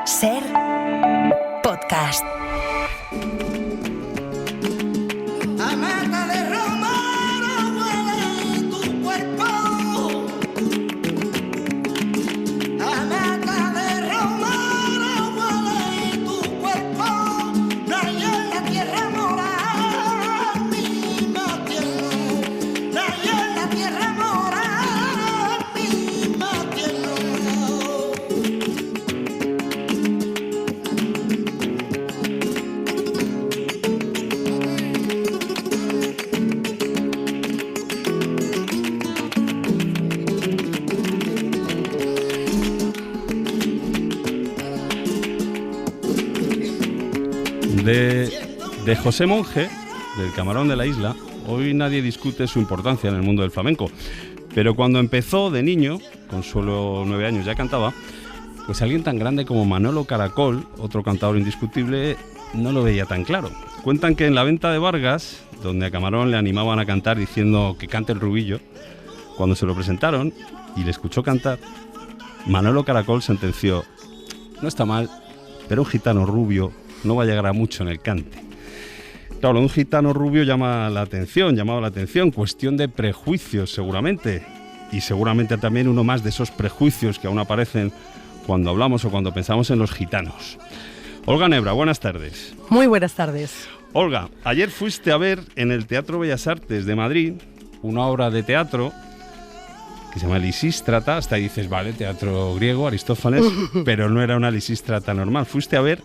Ser podcast. De José Monge, del Camarón de la Isla, hoy nadie discute su importancia en el mundo del flamenco. Pero cuando empezó de niño, con solo 9 años ya cantaba, pues alguien tan grande como Manolo Caracol, otro cantador indiscutible, no lo veía tan claro. Cuentan que en la venta de Vargas, donde a Camarón le animaban a cantar diciendo que cante el rubillo, cuando se lo presentaron y le escuchó cantar, Manolo Caracol sentenció: no está mal, pero un gitano rubio no va a llegar a mucho en el cante. Claro, un gitano rubio llamaba la atención, cuestión de prejuicios seguramente, y seguramente también uno más de esos prejuicios que aún aparecen cuando hablamos o cuando pensamos en los gitanos. Olga Nebra, buenas tardes. Muy buenas tardes. Olga, ayer fuiste a ver en el Teatro Bellas Artes de Madrid una obra de teatro que se llama Lisístrata. Hasta ahí dices, vale, teatro griego, Aristófanes, pero no era una Lisístrata normal. Fuiste a ver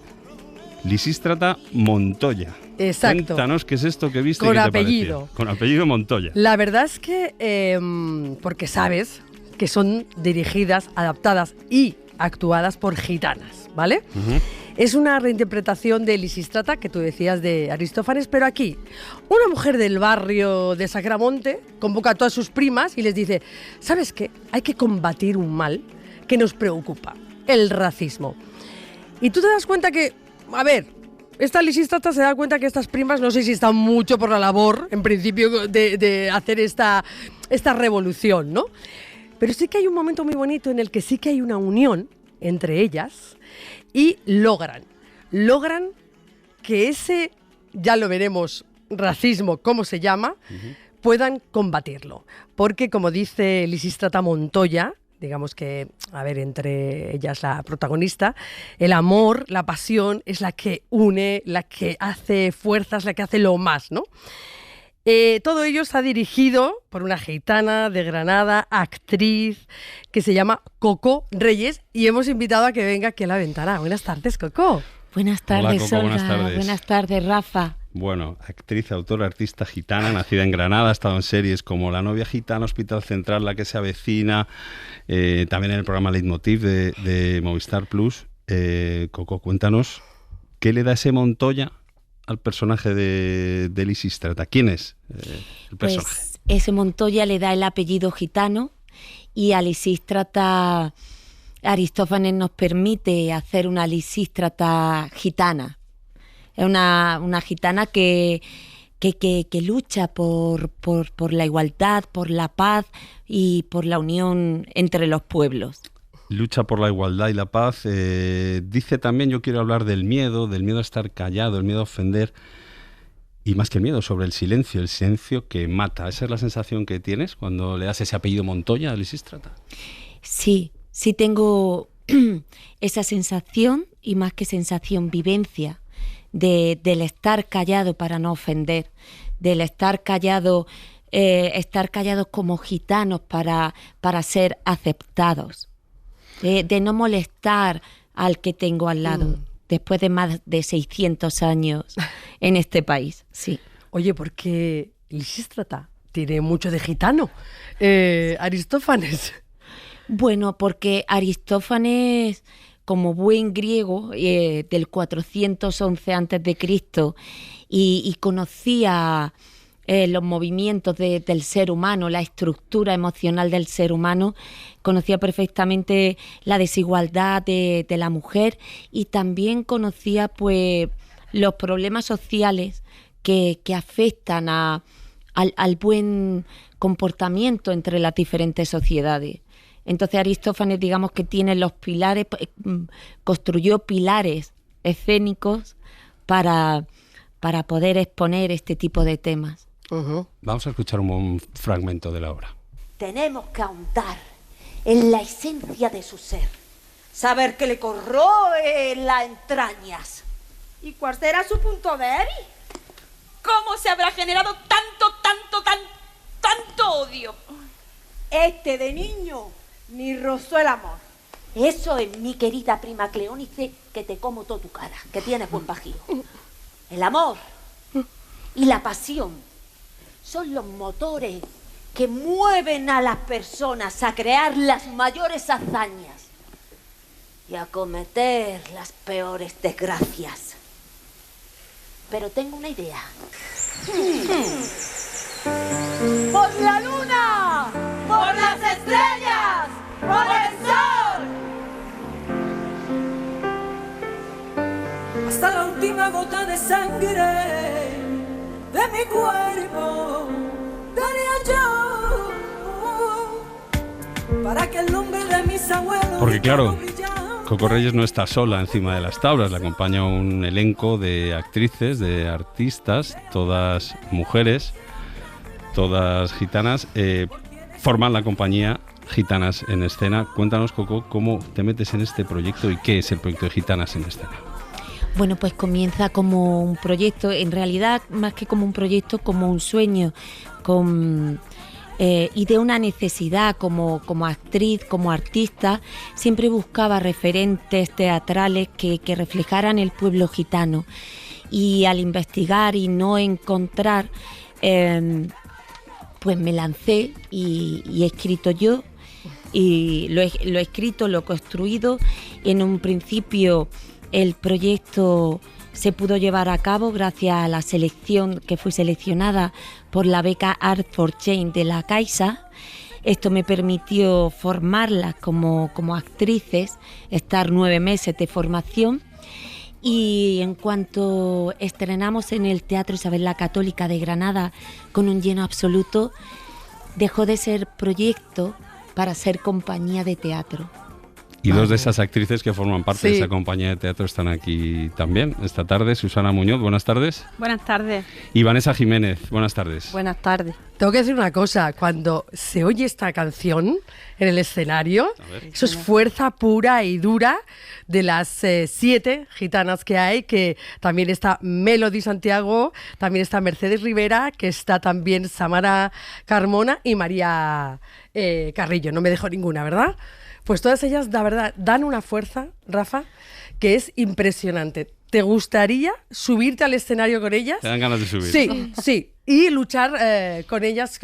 Lisístrata Montoya. Exacto. Cuéntanos qué es esto que viste. Con y qué apellido. Te pareció. Con apellido Montoya. La verdad es que, porque sabes que son dirigidas, adaptadas y actuadas por gitanas, ¿vale? Uh-huh. Es una reinterpretación de Lisístrata, que tú decías, de Aristófanes, pero aquí una mujer del barrio de Sacramonte convoca a todas sus primas y les dice: ¿sabes qué? Hay que combatir un mal que nos preocupa, el racismo. Y tú te das cuenta que, a ver, esta Lisístrata se da cuenta que estas primas no sé si están mucho por la labor, en principio, de hacer esta revolución, ¿no? Pero sí que hay un momento muy bonito en el que sí que hay una unión entre ellas y logran que ese, ya lo veremos, racismo, ¿cómo se llama?, puedan combatirlo. Porque, como dice Lisístrata Montoya, digamos que, a ver, entre ellas la protagonista, el amor, la pasión es la que une, la que hace fuerzas, la que hace lo más, ¿no? Todo ello está dirigido por una gitana de Granada, actriz, que se llama Coco Reyes, y hemos invitado a que venga aquí a la ventana. Buenas tardes, Coco. Buenas tardes, Hola, Coco, Olga. buenas tardes. Buenas tardes, Rafa. Bueno, actriz, autora, artista gitana, nacida en Granada, ha estado en series como La novia gitana, Hospital Central, La que se avecina, también en el programa Leitmotiv de Movistar Plus. Coco, cuéntanos, ¿qué le da ese Montoya al personaje de Lisístrata? ¿Quién es el personaje? Pues ese Montoya le da el apellido gitano, y a Lisístrata Aristófanes nos permite hacer una Lisístrata gitana. Es una gitana que lucha por la igualdad, por la paz y por la unión entre los pueblos. Lucha por la igualdad y la paz. Dice también, yo quiero hablar del miedo a estar callado, el miedo a ofender, y más que el miedo, sobre el silencio que mata. ¿Esa es la sensación que tienes cuando le das ese apellido Montoya a Lisístrata? Sí tengo esa sensación, y más que sensación, vivencia, del estar callado para no ofender, del estar callados como gitanos para ser aceptados, de no molestar al que tengo al lado, después de más de 600 años en este país. Sí. Oye, porque Lisístrata tiene mucho de gitano, Aristófanes. Bueno, porque Aristófanes, como buen griego del 411 a.C., y conocía los movimientos del ser humano, la estructura emocional del ser humano, conocía perfectamente la desigualdad de la mujer, y también conocía, pues, los problemas sociales que afectan al buen comportamiento entre las diferentes sociedades. Entonces Aristófanes, digamos que tiene los pilares, construyó pilares escénicos para poder exponer este tipo de temas. Vamos a escuchar un fragmento de la obra. Tenemos que ahondar en la esencia de su ser, saber qué le corroe en las entrañas. ¿Y cuál será su punto débil? ¿Cómo se habrá generado tanto odio? Este de niño ni rozó el amor. Eso es, mi querida prima Cleónice, que te como toda tu cara, que tienes buen bajío. El amor y la pasión son los motores que mueven a las personas a crear las mayores hazañas y a cometer las peores desgracias. Pero tengo una idea. ¡Por la luna! ¡Por las estrellas! ¡Por el sol! Hasta la última gota de sangre de mi cuerpo daría yo para que el nombre de mis abuelos. Porque claro, Coco Reyes no está sola encima de las tablas, le acompaña un elenco de actrices, de artistas, todas mujeres, todas gitanas, forman la compañía Gitanas en Escena. Cuéntanos, Coco, cómo te metes en este proyecto y qué es el proyecto de Gitanas en Escena. Bueno, pues comienza como un proyecto, en realidad más que como un proyecto, como un sueño, y de una necesidad como actriz, como artista. Siempre buscaba referentes teatrales que reflejaran el pueblo gitano, y al investigar y no encontrar, pues me lancé y he escrito yo, y lo he escrito, lo he construido. En un principio el proyecto se pudo llevar a cabo gracias a la selección, que fui seleccionada por la beca Art for Change de la Caixa. Esto me permitió formarlas como actrices, estar 9 meses de formación. Y en cuanto estrenamos en el Teatro Isabel la Católica de Granada con un lleno absoluto, dejó de ser proyecto para ser compañía de teatro. Y dos de esas actrices que forman parte de esa compañía de teatro están aquí también esta tarde. Susana Muñoz, buenas tardes. Buenas tardes. Y Vanessa Jiménez, buenas tardes. Buenas tardes. Tengo que decir una cosa, cuando se oye esta canción en el escenario, eso es fuerza pura y dura de las 7 gitanas que hay, que también está Melody Santiago, también está Mercedes Rivera, que está también Samara Carmona y María Carrillo. No me dejo ninguna, ¿verdad? Pues todas ellas, la verdad, dan una fuerza, Rafa, que es impresionante. ¿Te gustaría subirte al escenario con ellas? ¿Te dan ganas de subir? Sí, sí. Y luchar con ellas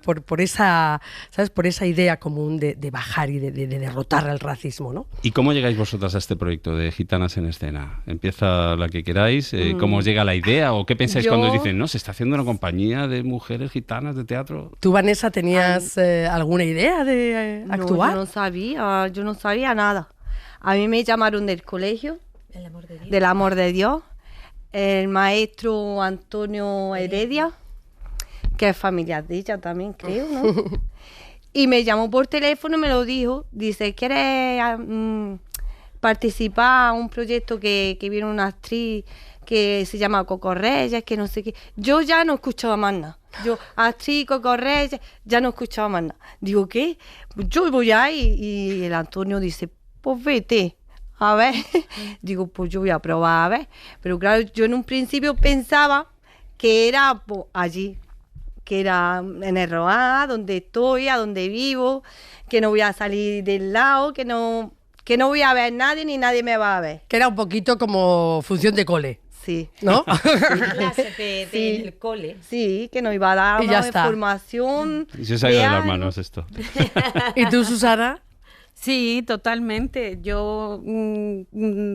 por esa, ¿sabes? Por esa idea común de bajar y de derrotar al racismo, ¿no? ¿Y cómo llegáis vosotras a este proyecto de Gitanas en Escena? Empieza la que queráis. ¿Cómo os llega la idea? ¿O qué pensáis cuando os dicen, no, se está haciendo una compañía de mujeres gitanas de teatro? ¿Tú, Vanessa, tenías alguna idea de actuar? No, yo no sabía nada. A mí me llamaron del colegio, del Amor de Dios, el maestro Antonio Heredia, que es familiar de ella también, creo, ¿no? Y me llamó por teléfono y me lo dijo. Dice, ¿quieres participar a un proyecto que viene una actriz que se llama Coco Reyes, que no sé qué? Yo ya no escuchaba más nada. Yo, actriz Coco Reyes, ya no escuchaba más nada. Digo, ¿qué? Yo voy ahí. Y el Antonio dice, pues vete. A ver, digo, pues yo voy a probar, a ver. Pero claro, yo en un principio pensaba que era pues, allí, que era en el Roa, donde estoy, a donde vivo, que no voy a salir del lado, que no voy a ver a nadie ni nadie me va a ver. Que era un poquito como función de cole. Sí. ¿No? Clases del cole. Sí, que nos iba a dar más información. Y se ha ido de las manos esto. ¿Y tú, Susana? Sí, totalmente. Yo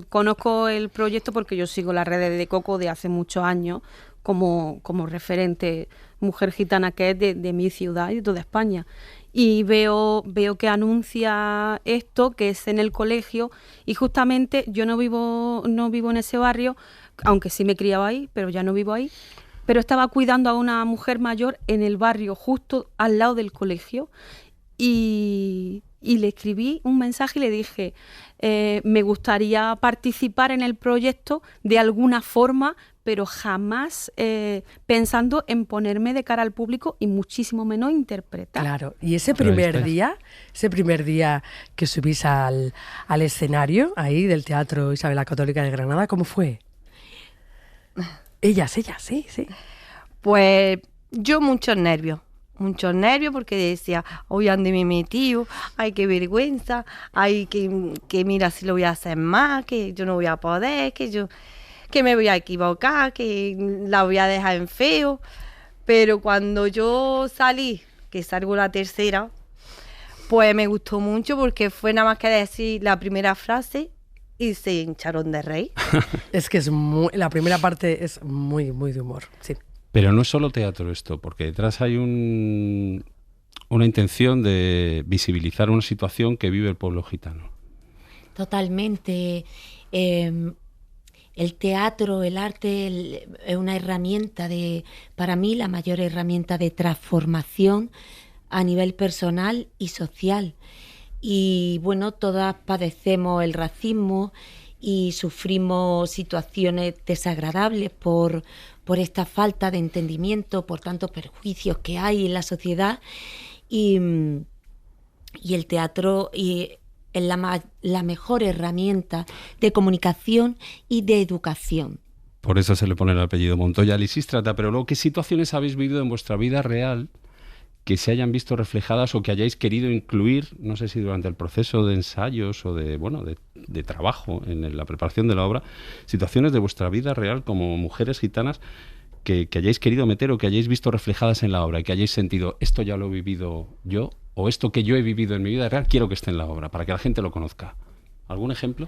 conozco el proyecto porque yo sigo las redes de Coco de hace muchos años como referente mujer gitana que es de mi ciudad y de toda España. Y veo que anuncia esto, que es en el colegio, y justamente yo no vivo en ese barrio, aunque sí me criaba ahí, pero ya no vivo ahí. Pero estaba cuidando a una mujer mayor en el barrio, justo al lado del colegio. Y y le escribí un mensaje y le dije, me gustaría participar en el proyecto de alguna forma, pero jamás pensando en ponerme de cara al público y muchísimo menos interpretar. Claro, y ese primer día que subís al escenario ahí del Teatro Isabel la Católica de Granada, ¿cómo fue? Ellas, sí. Pues yo muchos nervios porque decía, hoy ande me metido, ay, qué vergüenza, ay, que mira si lo voy a hacer más, que yo no voy a poder, que me voy a equivocar, que la voy a dejar en feo. Pero cuando yo salí, que salgo la tercera, pues me gustó mucho porque fue nada más que decir la primera frase y se hincharon de reír. Es que la primera parte es muy, muy de humor, sí. Pero no es solo teatro esto, porque detrás hay una intención de visibilizar una situación que vive el pueblo gitano. Totalmente. El teatro, el arte es una herramienta para mí, la mayor herramienta de transformación a nivel personal y social. Y bueno, todas padecemos el racismo y sufrimos situaciones desagradables por esta falta de entendimiento, por tantos perjuicios que hay en la sociedad. Y el teatro es la mejor herramienta de comunicación y de educación. Por eso se le pone el apellido Montoya Lisístrata. Pero luego, ¿qué situaciones habéis vivido en vuestra vida real que se hayan visto reflejadas o que hayáis querido incluir, no sé si durante el proceso de ensayos o de trabajo en la preparación de la obra, situaciones de vuestra vida real como mujeres gitanas que hayáis querido meter o que hayáis visto reflejadas en la obra y que hayáis sentido, esto ya lo he vivido yo, o esto que yo he vivido en mi vida real quiero que esté en la obra para que la gente lo conozca? ¿Algún ejemplo?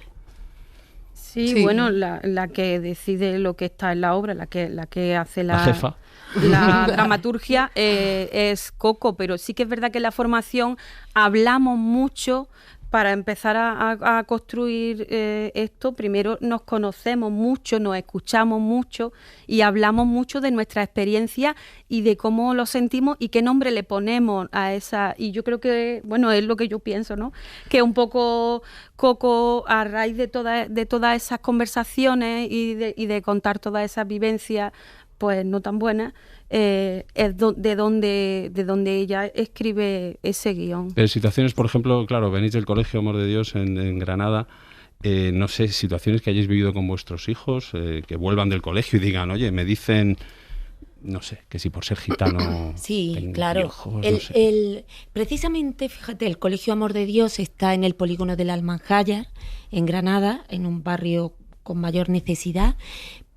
Sí, bueno, la que decide lo que está en la obra, la que hace la jefa, la dramaturgia es Coco, pero sí que es verdad que en la formación hablamos mucho. Para empezar a construir esto, primero nos conocemos mucho, nos escuchamos mucho y hablamos mucho de nuestra experiencia y de cómo lo sentimos y qué nombre le ponemos a esa. Y yo creo que, bueno, es lo que yo pienso, ¿no? Que un poco Coco, a raíz de todas esas conversaciones y de contar todas esas vivencias, pues no tan buenas, es de donde ella escribe ese guión. Pero situaciones, por ejemplo, claro, venís del Colegio Amor de Dios en Granada, no sé, situaciones que hayáis vivido con vuestros hijos, que vuelvan del colegio y digan, oye, me dicen, no sé, que si por ser gitano... Sí, claro. Piojos, no sé. Precisamente, fíjate, el Colegio Amor de Dios está en el polígono del Almanjayar, en Granada, en un barrio con mayor necesidad,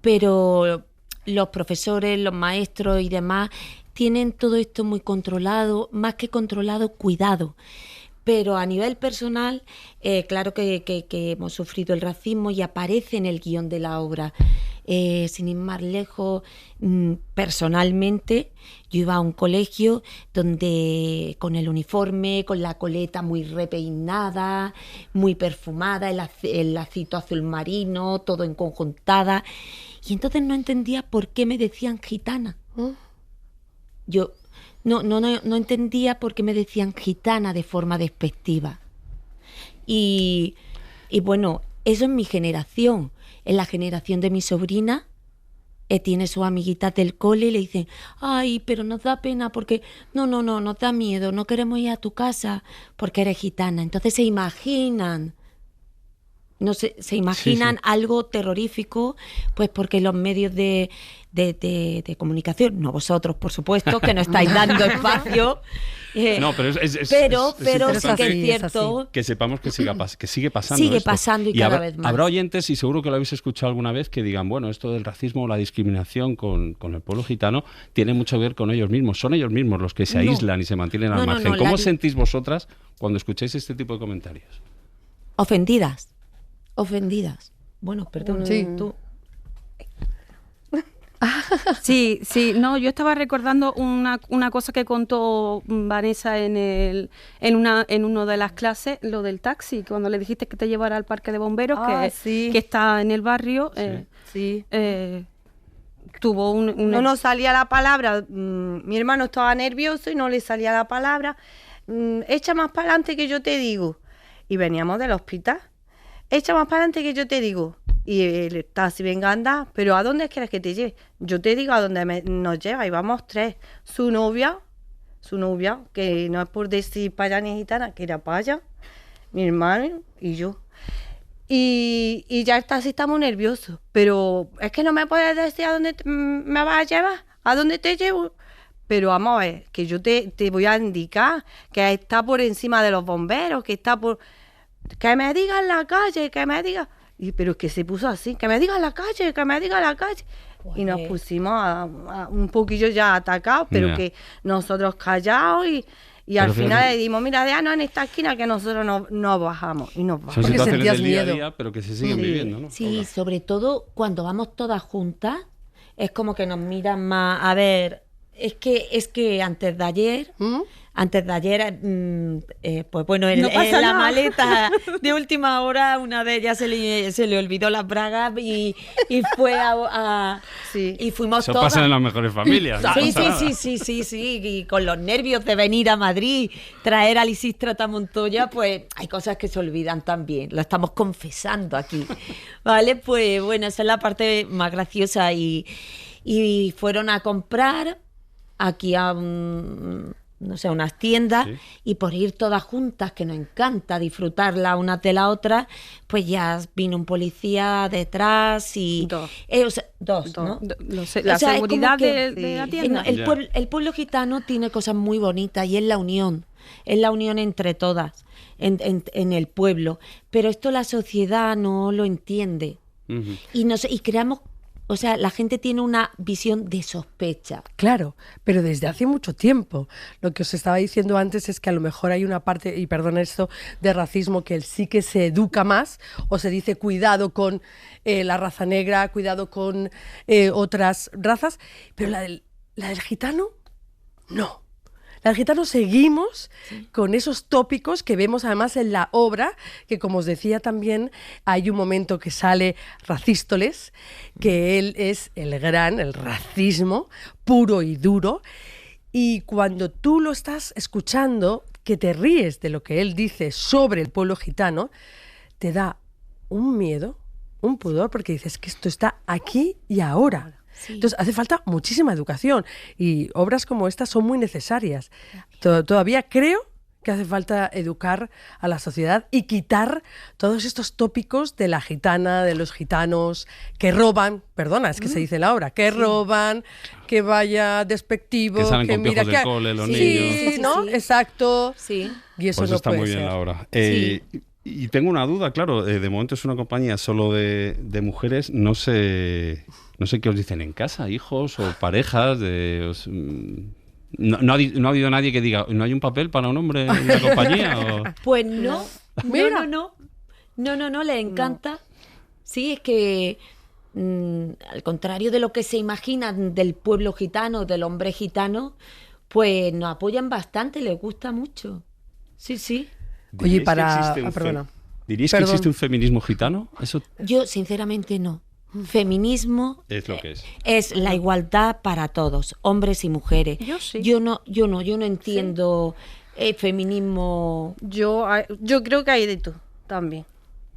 pero los profesores, los maestros y demás tienen todo esto muy controlado, más que controlado, cuidado. Pero a nivel personal, claro que hemos sufrido el racismo y aparece en el guión de la obra. Sin ir más lejos, personalmente, yo iba a un colegio donde con el uniforme, con la coleta muy repeinada, muy perfumada, el lacito azul marino, todo enconjuntada. Y entonces no entendía por qué me decían gitana. Yo no entendía por qué me decían gitana de forma despectiva. Y bueno, eso es mi generación. En la generación de mi sobrina, tiene sus amiguitas del cole y le dicen, ay, pero nos da pena porque... No, nos da miedo, no queremos ir a tu casa porque eres gitana. Entonces se imaginan... se imaginan sí. Algo terrorífico, pues porque los medios de comunicación, no vosotros, por supuesto, que no estáis dando espacio. No, pero pero sí que es cierto. Que sepamos que sigue pasando. Sigue esto. pasando y cada vez más. Habrá oyentes, y seguro que lo habéis escuchado alguna vez, que digan, bueno, esto del racismo o la discriminación con el pueblo gitano tiene mucho que ver con ellos mismos. Son ellos mismos los que se aíslan y se mantienen al margen. ¿Cómo sentís vosotras cuando escucháis este tipo de comentarios? Ofendidas. Bueno, perdón, sí. tú. Sí, no, yo estaba recordando una cosa que contó Vanessa en una de las clases, lo del taxi, cuando le dijiste que te llevara al parque de bomberos, que está en el barrio. Tuvo No nos salía la palabra, mi hermano estaba nervioso y no le salía la palabra. echa más para adelante que yo te digo. Y veníamos del hospital. Echa más para adelante que yo te digo. Y el taxi, venga, anda, pero ¿a dónde quieres que te lleve? Yo te digo a dónde nos lleva, y vamos 3. Su novia, que no es por decir para allá ni gitana, que era para allá, mi hermano y yo. Y ya el taxi está muy nervioso, pero es que no me puedes decir a dónde me vas a llevar, a dónde te llevo. Pero vamos a ver, que yo te voy a indicar que está por encima de los bomberos, que está por... Que me diga en la calle, que me diga... Pero es que se puso así, que me diga en la calle, que me diga en la calle. Pues y nos pusimos a un poquillo ya atacados, pero Ya. que nosotros callados y al final le dimos, mira, déjanos en esta esquina que nosotros no bajamos. Y nos Son bajamos. situaciones sentías del día a miedo. día, pero que se siguen viviendo, ¿no? Sí, sobre todo cuando vamos todas juntas, es como que nos miran más. A ver, es que antes de ayer, pues bueno, No pasa en la nada. maleta de última hora, una de ellas se le olvidó las bragas y fue Sí. y fuimos Eso todas. pasa en las mejores familias. no Sí, pasa sí, nada. sí, y con los nervios de venir a Madrid, traer a Lisístrata a Montoya, pues hay cosas que se olvidan también, lo estamos confesando aquí, ¿vale? Pues bueno, esa es la parte más graciosa y fueron a comprar aquí a no sé, unas tiendas, Sí. y por ir todas juntas, que nos encanta disfrutarla unas de la otra, pues ya vino un policía detrás y... Dos. o sea, dos, ¿no? La O sea, es seguridad como que- de la tienda. Ya. El pueblo gitano tiene cosas muy bonitas y es la unión entre todas, en el pueblo. Pero esto la sociedad no lo entiende. Ujú. Y creamos, o sea, la gente tiene una visión de sospecha. Claro, pero desde hace mucho tiempo. Lo que os estaba diciendo antes es que a lo mejor hay una parte, y perdón esto, de racismo que sí que se educa más o se dice cuidado con la raza negra, cuidado con otras razas, pero la del gitano, no. La del gitano seguimos con esos tópicos que vemos además en la obra, que como os decía también, hay un momento que sale Racístoles, que él es el racismo puro y duro, y cuando tú lo estás escuchando, que te ríes de lo que él dice sobre el pueblo gitano, te da un miedo, un pudor, porque dices que esto está aquí y ahora. Sí. Entonces hace falta muchísima educación y obras como estas son muy necesarias. Todavía creo que hace falta educar a la sociedad y quitar todos estos tópicos de la gitana, de los gitanos que roban, perdona, es que se dice en la obra, que roban, que vaya despectivo, Que salen con mira piojos del cole, los sí, niños. Sí, ¿no? sí. Exacto. Sí. Y eso Pues no está puede muy bien ser. la obra. Y tengo una duda, claro, de momento es una compañía solo de mujeres, no sé qué os dicen en casa, hijos o parejas, no ha habido nadie que diga, ¿no hay un papel para un hombre en la compañía? O... Pues no, Mira. no, le encanta. Sí, es que al contrario de lo que se imaginan del pueblo gitano, del hombre gitano, pues nos apoyan bastante, les gusta mucho. Sí, sí. Oye, ¿Diríais que existe perdona. ¿Diríais que Perdón. existe un feminismo gitano? Eso Yo, sinceramente, no. Feminismo es lo que es. es la igualdad para todos, hombres y mujeres. Yo sí. Yo no entiendo el feminismo. Yo creo que hay de todo también.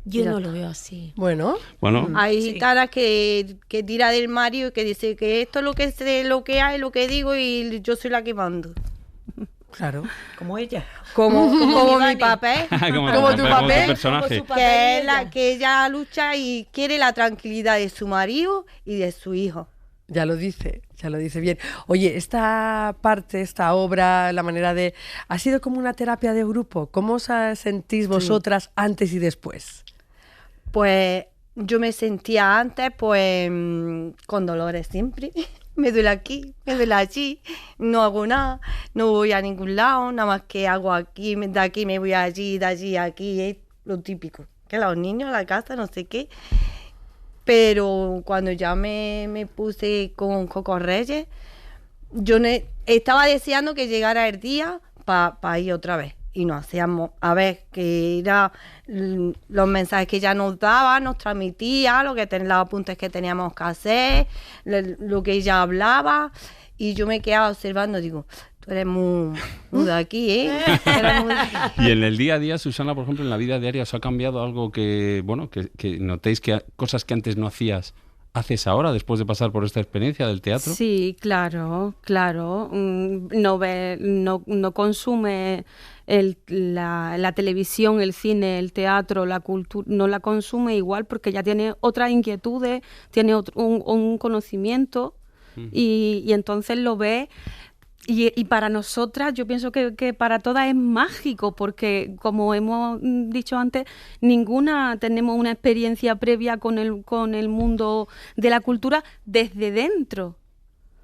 Yo Ya no está. lo veo así. Bueno, Bueno, Hay Sí. gitanas que tira del marido y que dice que esto es lo que sé, lo que hay, lo que digo y yo soy la que mando. claro. Como ella. Como mi Dani. papel, Como tu papel, personaje. que es la que ella lucha y quiere la tranquilidad de su marido y de su hijo. Ya lo dice bien. Oye, esta parte, esta obra, la manera de... ¿Ha sido como una terapia de grupo? ¿Cómo os sentís vosotras antes y después? Pues yo me sentía antes pues con dolores siempre. Me duele aquí, me duele allí, no hago nada, no voy a ningún lado, nada más que hago aquí, de aquí me voy allí, de allí a aquí, es lo típico. Que los niños, la casa, no sé qué. Pero cuando ya me puse con Coco Reyes, yo estaba deseando que llegara el día para ir otra vez. Y nos hacíamos, a ver, que era los mensajes que ella nos daba, nos transmitía, los apuntes que teníamos que hacer, lo que ella hablaba. Y yo me quedaba observando, digo, Tú eres muy de aquí, ¿eh? Eres muy de aquí. Y en el día a día, Susana, por ejemplo, en la vida diaria, ¿os ha cambiado algo que notéis que cosas que antes no hacías, haces ahora después de pasar por esta experiencia del teatro? Sí, claro. No consume la televisión, el cine, el teatro, la cultura, no la consume igual porque ya tiene otras inquietudes, tiene un conocimiento y entonces lo ve. Y para nosotras, yo pienso que para todas es mágico, porque como hemos dicho antes, ninguna tenemos una experiencia previa con el mundo de la cultura desde dentro.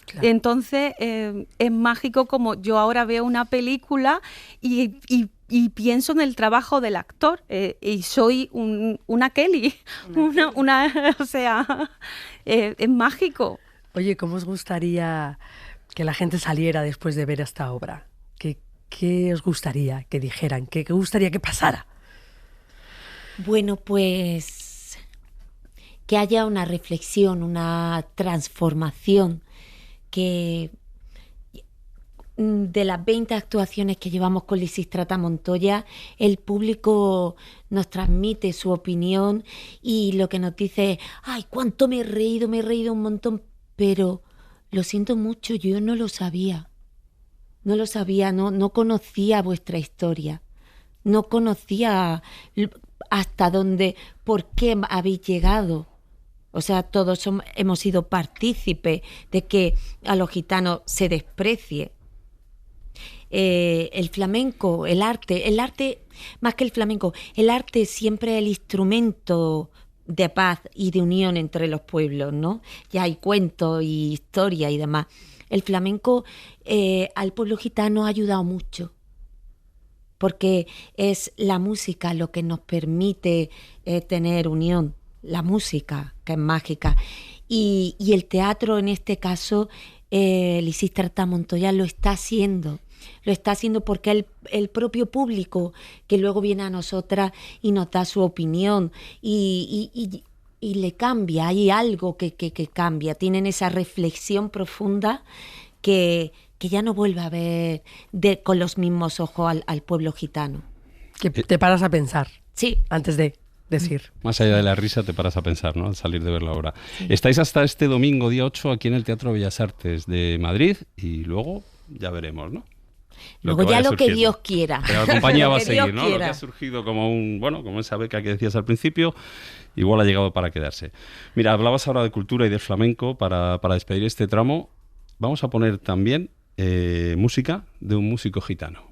Claro. Entonces es mágico, como yo ahora veo una película y pienso en el trabajo del actor y soy una Kelly, o sea, es mágico. Oye, ¿cómo os gustaría que la gente saliera después de ver esta obra? ¿Qué os gustaría que dijeran? ¿Qué gustaría que pasara? Bueno, pues que haya una reflexión, una transformación, que de las 20 actuaciones que llevamos con Lisístrata Montoya, el público nos transmite su opinión y lo que nos dice es: ¡ay, cuánto me he reído un montón! Pero lo siento mucho, yo no lo sabía, no conocía vuestra historia, no conocía hasta dónde, por qué habéis llegado. O sea, todos hemos sido partícipes de que a los gitanos se desprecie. El flamenco, el arte, más que el flamenco, el arte siempre es el instrumento de paz y de unión entre los pueblos, ¿no? Ya hay cuentos y historia y demás. El flamenco al pueblo gitano ha ayudado mucho, porque es la música lo que nos permite tener unión, la música, que es mágica. Y el teatro, en este caso, Lisístrata Montoya lo está haciendo porque el propio público que luego viene a nosotras y nos da su opinión y le cambia, hay algo que cambia, tienen esa reflexión profunda que ya no vuelve a ver con los mismos ojos al pueblo gitano. Que te paras a pensar. Sí. Antes de decir. Más allá de la risa te paras a pensar, ¿no? Al salir de ver la obra. Sí. Estáis hasta este domingo, día 8, aquí en el Teatro Bellas Artes de Madrid y luego ya veremos, ¿no? Luego ya lo que Dios quiera. Pero la compañía va a seguir, ¿no? Lo que ha surgido como como esa beca que decías al principio, igual ha llegado para quedarse. Mira, hablabas ahora de cultura y de flamenco. Para despedir este tramo, vamos a poner también música de un músico gitano.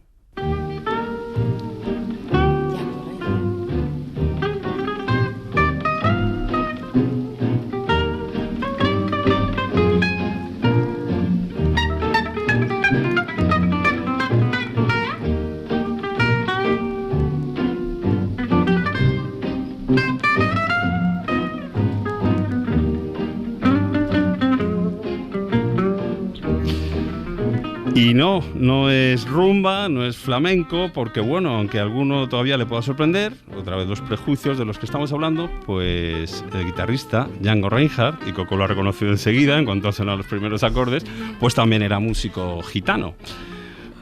Y no es rumba, no es flamenco, porque bueno, aunque a alguno todavía le pueda sorprender, otra vez los prejuicios de los que estamos hablando, pues el guitarrista Django Reinhardt, y Coco lo ha reconocido enseguida en cuanto ha sonado los primeros acordes, pues también era músico gitano.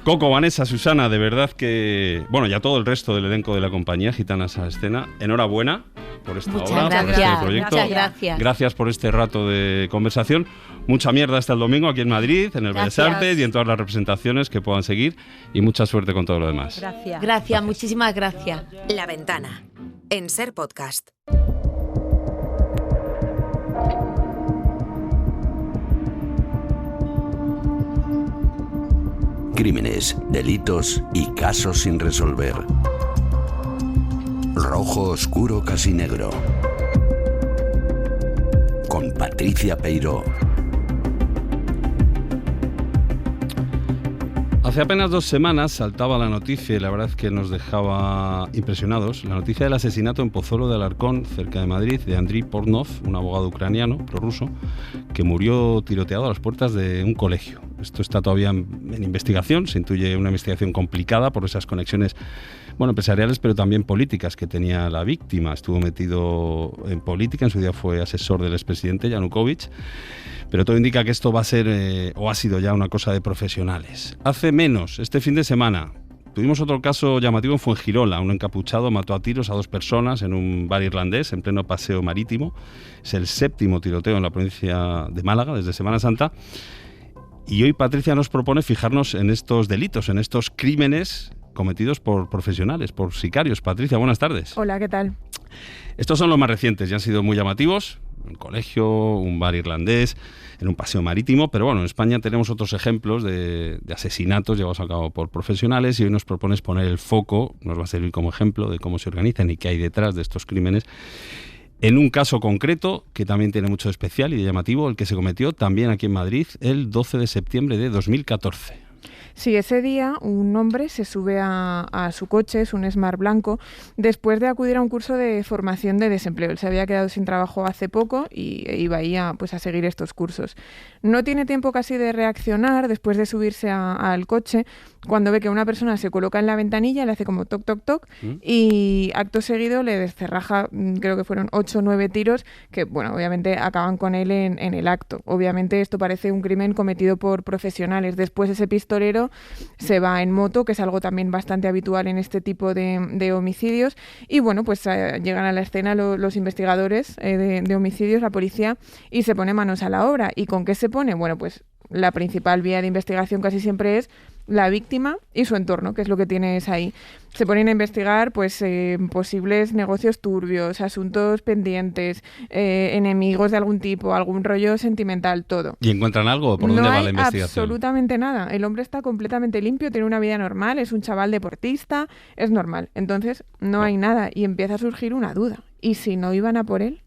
Coco, Vanessa, Susana, de verdad que, bueno, ya todo el resto del elenco de la compañía Gitanas a Escena, enhorabuena por esta obra, por este proyecto. Muchas gracias. Gracias por este rato de conversación. Mucha mierda hasta el domingo aquí en Madrid, en el Bellas Artes y en todas las representaciones que puedan seguir. Y mucha suerte con todo lo demás. Gracias, muchísimas gracias. La Ventana, en Ser Podcast. Crímenes, delitos y casos sin resolver. Rojo oscuro casi negro. Con Patricia Peiró. Hace apenas 2 semanas saltaba la noticia, y la verdad es que nos dejaba impresionados, la noticia del asesinato en Pozuelo de Alarcón, cerca de Madrid, de Andriy Portnov, un abogado ucraniano, prorruso, que murió tiroteado a las puertas de un colegio. Esto está todavía en investigación, se intuye una investigación complicada por esas conexiones, bueno, empresariales, pero también políticas que tenía la víctima. Estuvo metido en política, en su día fue asesor del expresidente Yanukovych. pero todo indica que esto va a ser o ha sido ya una cosa de profesionales. Hace menos, este fin de semana, tuvimos otro caso llamativo en Fuengirola. Un encapuchado mató a tiros a 2 personas en un bar irlandés en pleno paseo marítimo. Es el 7º tiroteo en la provincia de Málaga desde Semana Santa. Y hoy Patricia nos propone fijarnos en estos delitos, en estos crímenes cometidos por profesionales, por sicarios. Patricia, buenas tardes. Hola, ¿qué tal? Estos son los más recientes y han sido muy llamativos. Un colegio, un bar irlandés, en un paseo marítimo, pero bueno, en España tenemos otros ejemplos de asesinatos llevados a cabo por profesionales y hoy nos propones poner el foco, nos va a servir como ejemplo de cómo se organizan y qué hay detrás de estos crímenes, en un caso concreto que también tiene mucho de especial y de llamativo, el que se cometió también aquí en Madrid el 12 de septiembre de 2014. Sí, ese día un hombre se sube a su coche, es un Smart blanco, después de acudir a un curso de formación de desempleo. Él se había quedado sin trabajo hace poco y iba ahí a seguir estos cursos. No tiene tiempo casi de reaccionar después de subirse al coche, cuando ve que una persona se coloca en la ventanilla, le hace como toc, toc, toc, y acto seguido le descerraja, creo que fueron 8 o 9 tiros, que bueno, obviamente acaban con él en el acto. Obviamente esto parece un crimen cometido por profesionales. Después ese pistolero se va en moto, que es algo también bastante habitual en este tipo de homicidios, y bueno, pues llegan a la escena los investigadores de homicidios, la policía, y se pone manos a la obra. ¿Y con qué se pone? Bueno, pues la principal vía de investigación casi siempre es la víctima y su entorno, que es lo que tienes ahí. Se ponen a investigar pues posibles negocios turbios, asuntos pendientes, enemigos de algún tipo, algún rollo sentimental, todo. ¿Y encuentran algo? ¿Por dónde va la investigación? No hay absolutamente nada. El hombre está completamente limpio, tiene una vida normal, es un chaval deportista, es normal. Entonces no hay nada y empieza a surgir una duda. ¿Y si no iban a por él?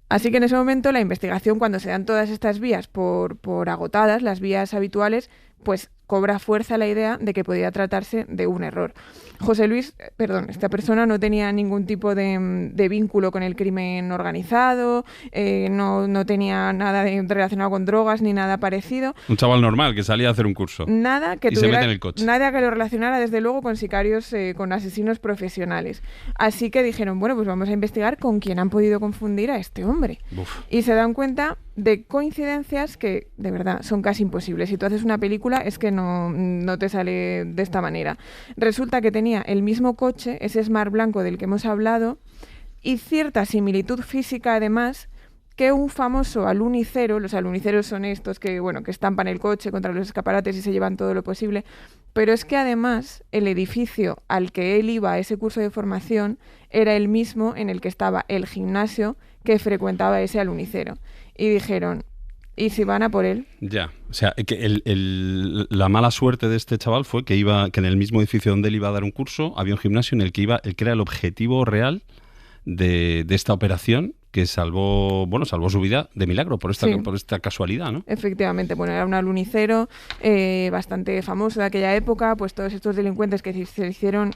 Así que en ese momento la investigación, cuando se dan todas estas vías por agotadas, las vías habituales, pues cobra fuerza la idea de que podía tratarse de un error. Esta persona no tenía ningún tipo de vínculo con el crimen organizado, no tenía nada relacionado con drogas ni nada parecido. Un chaval normal que salía a hacer un curso. Nada que se mete en el coche. Nada que lo relacionara desde luego con sicarios, con asesinos profesionales. Así que dijeron, bueno, pues vamos a investigar con quién han podido confundir a este hombre. Uf. Y se dan cuenta de coincidencias que de verdad son casi imposibles. Si tú haces una película es que no te sale de esta manera. Resulta que tenía el mismo coche, ese Smart blanco del que hemos hablado, y cierta similitud física además que un famoso alunicero. Los aluniceros son estos que estampan el coche contra los escaparates y se llevan todo lo posible, pero es que además el edificio al que él iba a ese curso de formación era el mismo en el que estaba el gimnasio que frecuentaba ese alunicero. Y dijeron, ¿y si van a por él? Ya, o sea, que la mala suerte de este chaval fue que en el mismo edificio donde él iba a dar un curso había un gimnasio en el que era el objetivo real de esta operación, que salvó su vida de milagro por esta casualidad, ¿no? Efectivamente, era un alunicero bastante famoso de aquella época, pues todos estos delincuentes que se hicieron,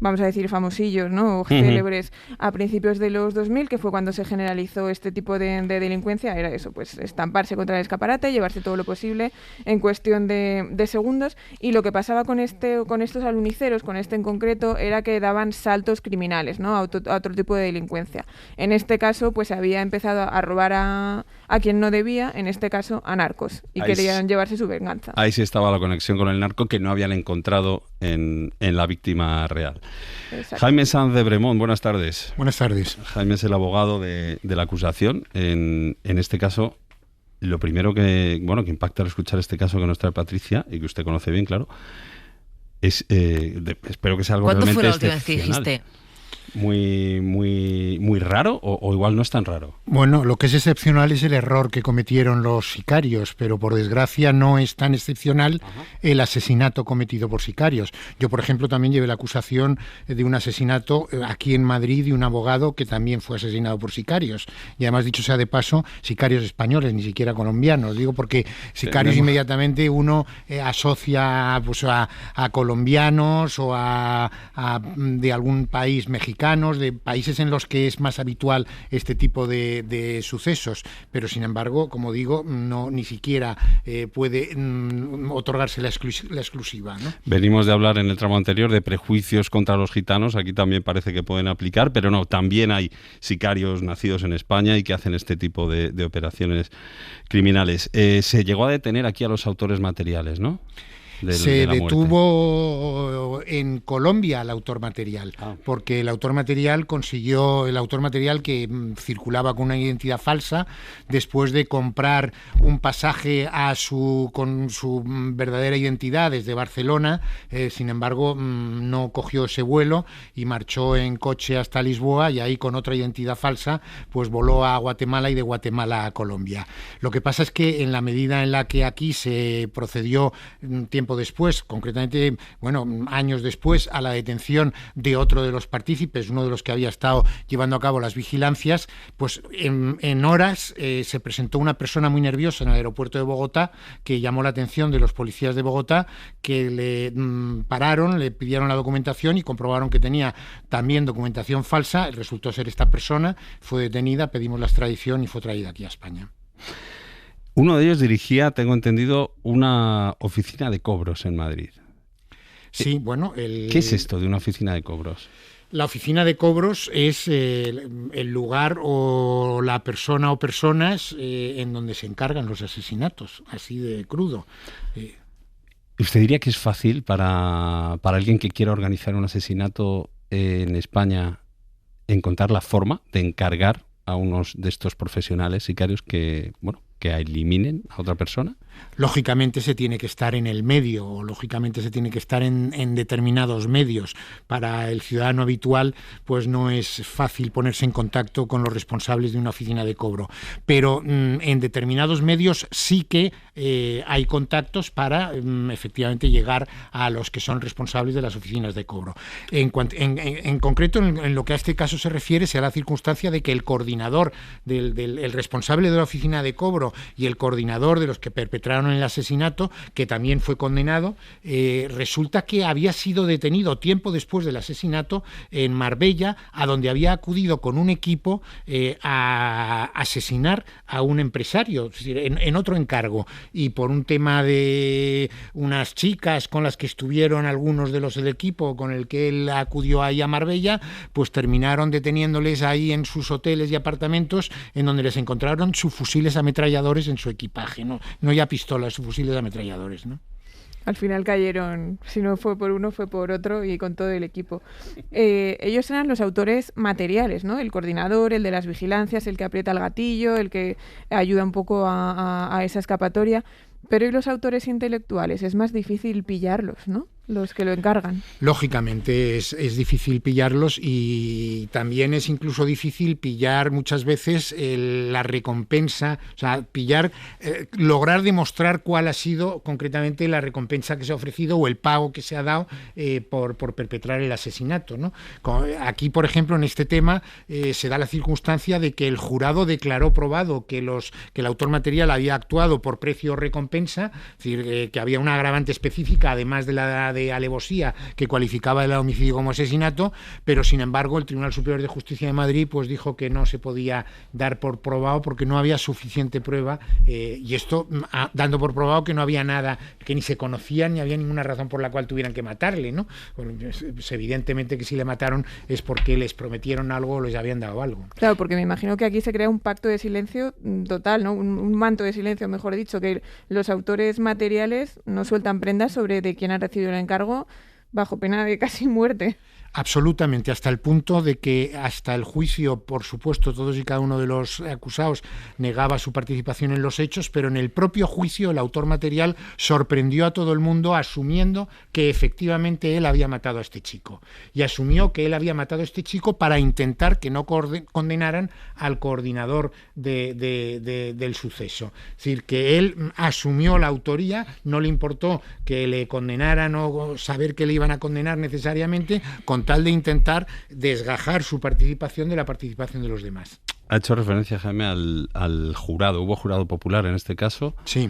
vamos a decir, famosillos, ¿no? O célebres a principios de los 2000, que fue cuando se generalizó este tipo de delincuencia. Era eso, pues estamparse contra el escaparate, llevarse todo lo posible en cuestión de segundos. Y lo que pasaba con estos aluniceros, con este en concreto, era que daban saltos criminales, ¿no? A otro tipo de delincuencia. En este caso, pues había empezado a robar a quien no debía, en este caso a narcos, y querían llevarse su venganza. Ahí sí estaba la conexión con el narco que no habían encontrado en la víctima real. Exacto. Jaime Sanz de Bremont, buenas tardes. Buenas tardes. Jaime es el abogado de la acusación. En este caso, lo primero que impacta al escuchar este caso que nos trae Patricia, y que usted conoce bien, claro, es espero que sea algo realmente ¿Cuándo fue la última vez que dijiste? Muy raro, o igual no es tan raro. Bueno, lo que es excepcional es el error que cometieron los sicarios, pero por desgracia no es tan excepcional el asesinato cometido por sicarios. Yo, por ejemplo, también llevé la acusación de un asesinato aquí en Madrid de un abogado que también fue asesinado por sicarios. Y además, dicho sea de paso, sicarios españoles, ni siquiera colombianos. Digo porque sicarios inmediatamente uno asocia pues, a colombianos o a de algún país mexicano, de países en los que es es más habitual este tipo de sucesos, pero sin embargo, como digo, no ni siquiera puede otorgarse la exclusiva, ¿no? Venimos de hablar en el tramo anterior de prejuicios contra los gitanos, aquí también parece que pueden aplicar, pero no, también hay sicarios nacidos en España y que hacen este tipo de operaciones criminales. Se llegó a detener aquí a los autores materiales, ¿no? Se detuvo en Colombia al autor material, porque el autor material que circulaba con una identidad falsa después de comprar un pasaje con su verdadera identidad desde Barcelona. Sin embargo, no cogió ese vuelo y marchó en coche hasta Lisboa, y ahí con otra identidad falsa pues voló a Guatemala y de Guatemala a Colombia. Lo que pasa es que en la medida en la que aquí se procedió tiempo después, concretamente, años después, a la detención de otro de los partícipes, uno de los que había estado llevando a cabo las vigilancias, pues en horas se presentó una persona muy nerviosa en el aeropuerto de Bogotá, que llamó la atención de los policías de Bogotá, que le pararon, le pidieron la documentación y comprobaron que tenía también documentación falsa. Resultó ser esta persona, fue detenida, pedimos la extradición y fue traída aquí a España. Uno de ellos dirigía, tengo entendido, una oficina de cobros en Madrid. Sí, ¿Qué es esto de una oficina de cobros? La oficina de cobros es el lugar o la persona o personas en donde se encargan los asesinatos, así de crudo. ¿Usted diría que es fácil para alguien que quiera organizar un asesinato en España encontrar la forma de encargar a unos de estos profesionales sicarios que eliminen a otra persona? Lógicamente se tiene que estar en el medio, o lógicamente se tiene que estar en determinados medios. Para el ciudadano habitual, pues no es fácil ponerse en contacto con los responsables de una oficina de cobro. Pero en determinados medios sí que hay contactos para efectivamente llegar a los que son responsables de las oficinas de cobro. En concreto, en lo que a este caso se refiere, se da la circunstancia de que el coordinador, el responsable de la oficina de cobro y el coordinador de los que perpetraron el asesinato, que también fue condenado, resulta que había sido detenido tiempo después del asesinato en Marbella, a donde había acudido con un equipo a asesinar a un empresario, es decir, en otro encargo, y por un tema de unas chicas con las que estuvieron algunos de los del equipo con el que él acudió ahí a Marbella, pues terminaron deteniéndoles ahí en sus hoteles y apartamentos, en donde les encontraron sus fusiles ametralladores en su equipaje, no ya pistolas, sus fusiles ametralladores, ¿no? Al final cayeron, si no fue por uno, fue por otro, y con todo el equipo. Ellos eran los autores materiales, ¿no? El coordinador, el de las vigilancias, el que aprieta el gatillo, el que ayuda un poco a esa escapatoria. Pero ¿y los autores intelectuales? Es más difícil pillarlos, ¿no? Los que lo encargan. Lógicamente es difícil pillarlos, y también es incluso difícil pillar muchas veces la recompensa, o sea, lograr demostrar cuál ha sido concretamente la recompensa que se ha ofrecido o el pago que se ha dado por perpetrar el asesinato, ¿no? Aquí, por ejemplo, en este tema se da la circunstancia de que el jurado declaró probado que el autor material había actuado por precio o recompensa, es decir, que había una agravante específica, además de la de alevosía, que cualificaba el homicidio como asesinato, pero sin embargo el Tribunal Superior de Justicia de Madrid pues dijo que no se podía dar por probado porque no había suficiente prueba, y esto dando por probado que no había nada, que ni se conocían ni había ninguna razón por la cual tuvieran que matarle, ¿no? Pues evidentemente que si le mataron es porque les prometieron algo o les habían dado algo. Claro, porque me imagino que aquí se crea un pacto de silencio total, ¿no? Un manto de silencio, mejor dicho, que los autores materiales no sueltan prendas sobre de quién ha recibido el encargo bajo pena de casi muerte. Absolutamente, hasta el punto de que hasta el juicio, por supuesto, todos y cada uno de los acusados negaba su participación en los hechos, pero en el propio juicio el autor material sorprendió a todo el mundo asumiendo que efectivamente él había matado a este chico, y asumió que él había matado a este chico para intentar que no condenaran al coordinador del suceso. Es decir, que él asumió la autoría, no le importó que le condenaran o saber que le iban a condenar necesariamente, con tal de intentar desgajar su participación de la participación de los demás. Ha hecho referencia, Jaime, al jurado. ¿Hubo jurado popular en este caso? Sí.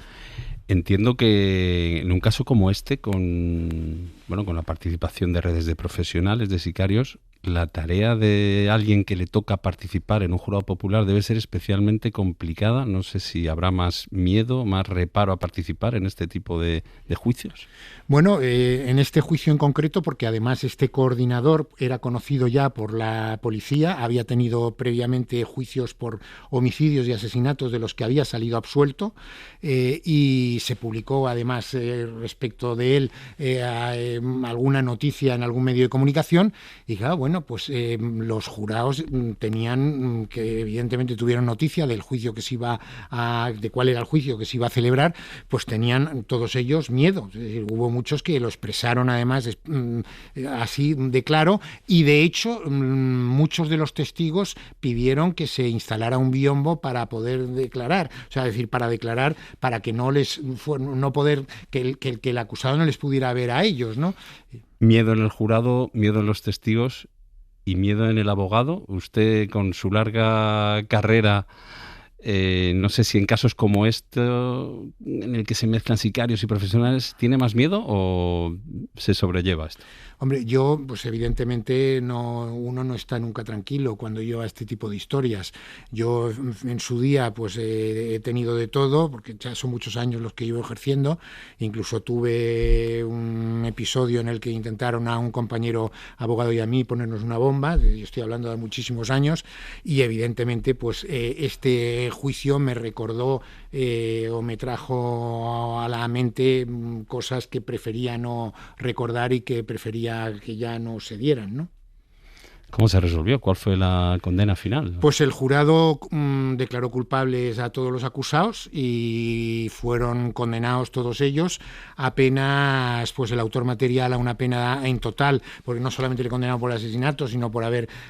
Entiendo que en un caso como este, con la participación de redes de profesionales, de sicarios, la tarea de alguien que le toca participar en un jurado popular debe ser especialmente complicada. No sé si habrá más miedo, más reparo a participar en este tipo de juicios. Bueno, en este juicio en concreto, porque además este coordinador era conocido ya por la policía, había tenido previamente juicios por homicidios y asesinatos de los que había salido absuelto, y se publicó además respecto de él alguna noticia en algún medio de comunicación, y claro, bueno, pues los jurados tenían que, evidentemente tuvieron noticia del juicio que se iba de cuál era el juicio que se iba a celebrar, pues tenían todos ellos miedo. Es decir, hubo muchos que lo expresaron además así de claro, y de hecho muchos de los testigos pidieron que se instalara un biombo para poder declarar, o sea, es decir, para declarar, para que que el acusado no les pudiera ver a ellos, ¿no? Miedo en el jurado, miedo en los testigos y miedo en el abogado. Usted, con su larga carrera, no sé si en casos como esto, en el que se mezclan sicarios y profesionales, ¿tiene más miedo o se sobrelleva esto? Hombre, yo, pues evidentemente uno no está nunca tranquilo cuando lleva este tipo de historias. Yo en su día pues he tenido de todo, porque ya son muchos años los que llevo ejerciendo. Incluso tuve un episodio en el que intentaron a un compañero abogado y a mí ponernos una bomba. Yo estoy hablando de muchísimos años, y evidentemente pues este juicio me recordó o me trajo a la mente cosas que prefería no recordar y que prefería que ya no se dieran, ¿no? ¿Cómo se resolvió? ¿Cuál fue la condena final? Pues el jurado declaró culpables a todos los acusados y fueron condenados todos ellos a penas, pues el autor material a una pena en total, porque no solamente le condenaron por el asesinato, sino por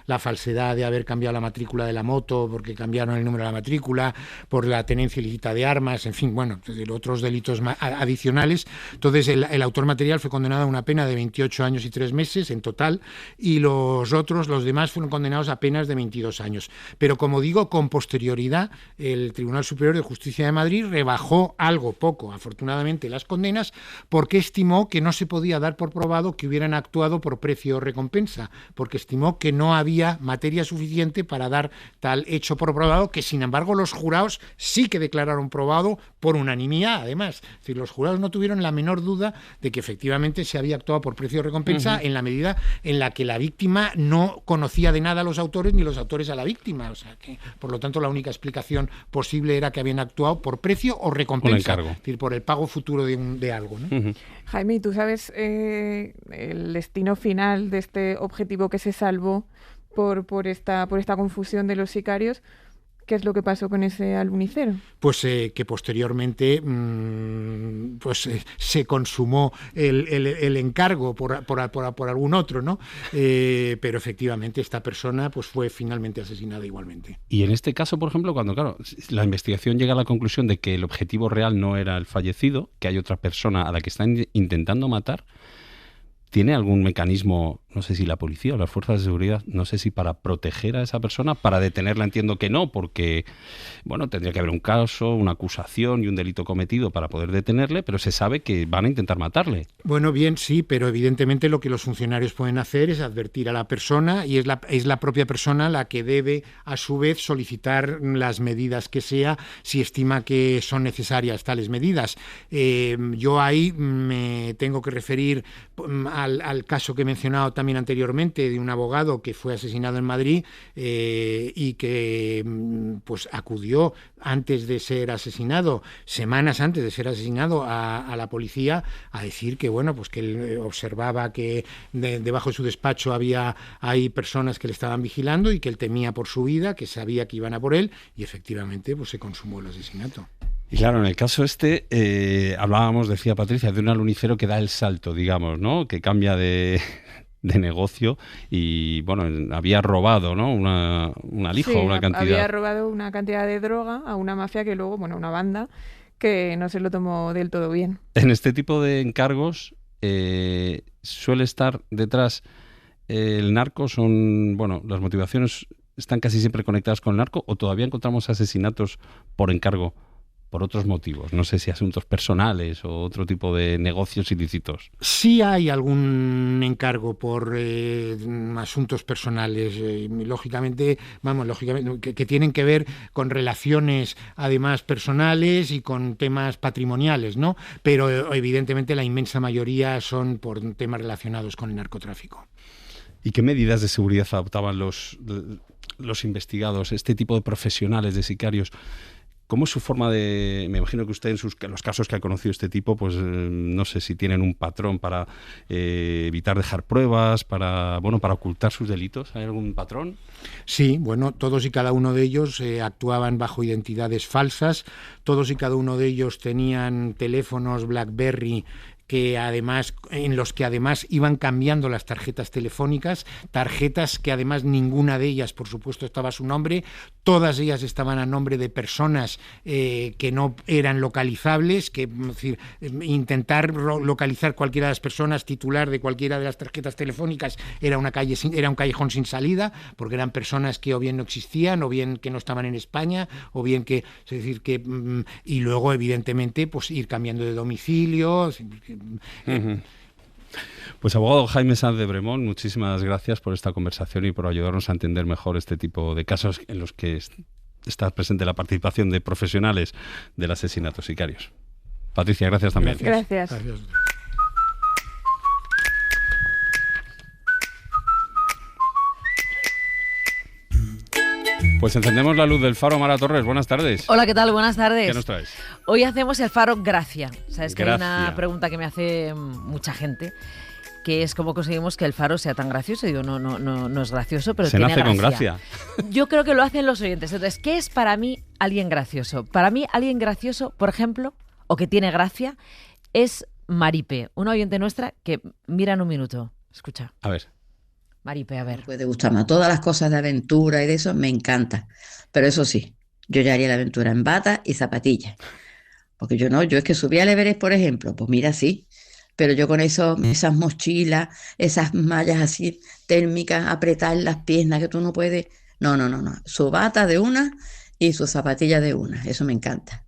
la falsedad de haber cambiado la matrícula de la moto, porque cambiaron el número de la matrícula, por la tenencia ilícita de armas, en fin, bueno, otros delitos adicionales. Entonces el autor material fue condenado a una pena de 28 años y 3 meses en total, y los demás fueron condenados a penas de 22 años. Pero, como digo, con posterioridad, el Tribunal Superior de Justicia de Madrid rebajó algo poco, afortunadamente, las condenas, porque estimó que no se podía dar por probado que hubieran actuado por precio o recompensa, porque estimó que no había materia suficiente para dar tal hecho por probado, que sin embargo los jurados sí que declararon probado por unanimidad, además. Es decir, los jurados no tuvieron la menor duda de que efectivamente se había actuado por precio o recompensa, en la medida en la que la víctima no conocía de nada a los autores ni los autores a la víctima. O sea que, por lo tanto, la única explicación posible era que habían actuado por precio o recompensa, es decir, por el pago futuro de algo, ¿no? Jaime, ¿y tú sabes el destino final de este objetivo que se salvó por esta confusión de los sicarios? ¿Qué es lo que pasó con ese albunicero? Pues que posteriormente se consumó el encargo por algún otro, ¿no? Pero efectivamente esta persona pues fue finalmente asesinada igualmente. Y en este caso, por ejemplo, cuando la investigación llega a la conclusión de que el objetivo real no era el fallecido, que hay otra persona a la que están intentando matar, ¿tiene algún mecanismo, no sé si la policía o las fuerzas de seguridad, no sé si para proteger a esa persona, para detenerla? Entiendo que no, porque bueno, tendría que haber un caso, una acusación y un delito cometido para poder detenerle, pero se sabe que van a intentar matarle. Bueno, bien, sí, pero evidentemente lo que los funcionarios pueden hacer es advertir a la persona, y es la propia persona la que debe a su vez solicitar las medidas que sea, si estima que son necesarias tales medidas. Yo ahí me tengo que referir al caso que he mencionado también anteriormente, de un abogado que fue asesinado en Madrid y que pues acudió antes de ser asesinado, semanas antes de ser asesinado, a la policía a decir que bueno, pues que él observaba que debajo de su despacho hay personas que le estaban vigilando y que él temía por su vida, que sabía que iban a por él, y efectivamente pues se consumó el asesinato. Y claro, en el caso hablábamos, decía Patricia, de un albunicero que da el salto, digamos, ¿no? Que cambia de negocio y, bueno, había robado, ¿no? Una lija, sí, una cantidad. Había robado una cantidad de droga a una mafia que luego, bueno, una banda que no se lo tomó del todo bien. En este tipo de encargos suele estar detrás el narco, las motivaciones están casi siempre conectadas con el narco, o todavía encontramos asesinatos por encargo por otros motivos. No sé si asuntos personales o otro tipo de negocios ilícitos. Sí hay algún encargo por asuntos personales, lógicamente, que tienen que ver con relaciones además personales y con temas patrimoniales, ¿no? Pero evidentemente la inmensa mayoría son por temas relacionados con el narcotráfico. ¿Y qué medidas de seguridad adoptaban los investigados, este tipo de profesionales, de sicarios? ¿Cómo es su forma de...? Me imagino que usted en los casos que ha conocido este tipo, pues no sé si tienen un patrón para evitar dejar pruebas, para ocultar sus delitos. ¿Hay algún patrón? Sí, bueno, todos y cada uno de ellos actuaban bajo identidades falsas, todos y cada uno de ellos tenían teléfonos BlackBerry en los que además iban cambiando las tarjetas telefónicas, tarjetas que además ninguna de ellas, por supuesto, estaba a su nombre, todas ellas estaban a nombre de personas que no eran localizables, intentar localizar cualquiera de las personas titular de cualquiera de las tarjetas telefónicas era un callejón sin salida, porque eran personas que o bien no existían, o bien que no estaban en España, o bien que, es decir, y luego evidentemente pues ir cambiando de domicilio. Pues abogado Jaime Sanz de Bremont, muchísimas gracias por esta conversación y por ayudarnos a entender mejor este tipo de casos en los que está presente la participación de profesionales del asesinato sicarios. Patricia, gracias también. Gracias. Pues encendemos la luz del faro. Mara Torres, buenas tardes. Hola, ¿qué tal? Buenas tardes. ¿Qué nos traes? Hoy hacemos el faro Gracia. Sabes que Gracia. hay una pregunta que me hace mucha gente, que es cómo conseguimos que el faro sea tan gracioso. Y digo, no es gracioso, pero se tiene nace gracia. con gracia. Yo creo que lo hacen los oyentes. Entonces, ¿qué es para mí alguien gracioso? Para mí alguien gracioso, por ejemplo, o que tiene gracia, es Maripe, una oyente nuestra que mira en un minuto. Escucha. A ver. Maripe, a ver. Me puede gustar más. Todas las cosas de aventura y de eso me encanta. Pero eso sí, yo ya haría la aventura en bata y zapatillas. Porque yo es que subí al Everest, por ejemplo, pues mira, sí. Pero yo con esas mochilas, esas mallas así térmicas, apretar las piernas que tú no puedes. No. Su bata de una y sus zapatillas de una. Eso me encanta.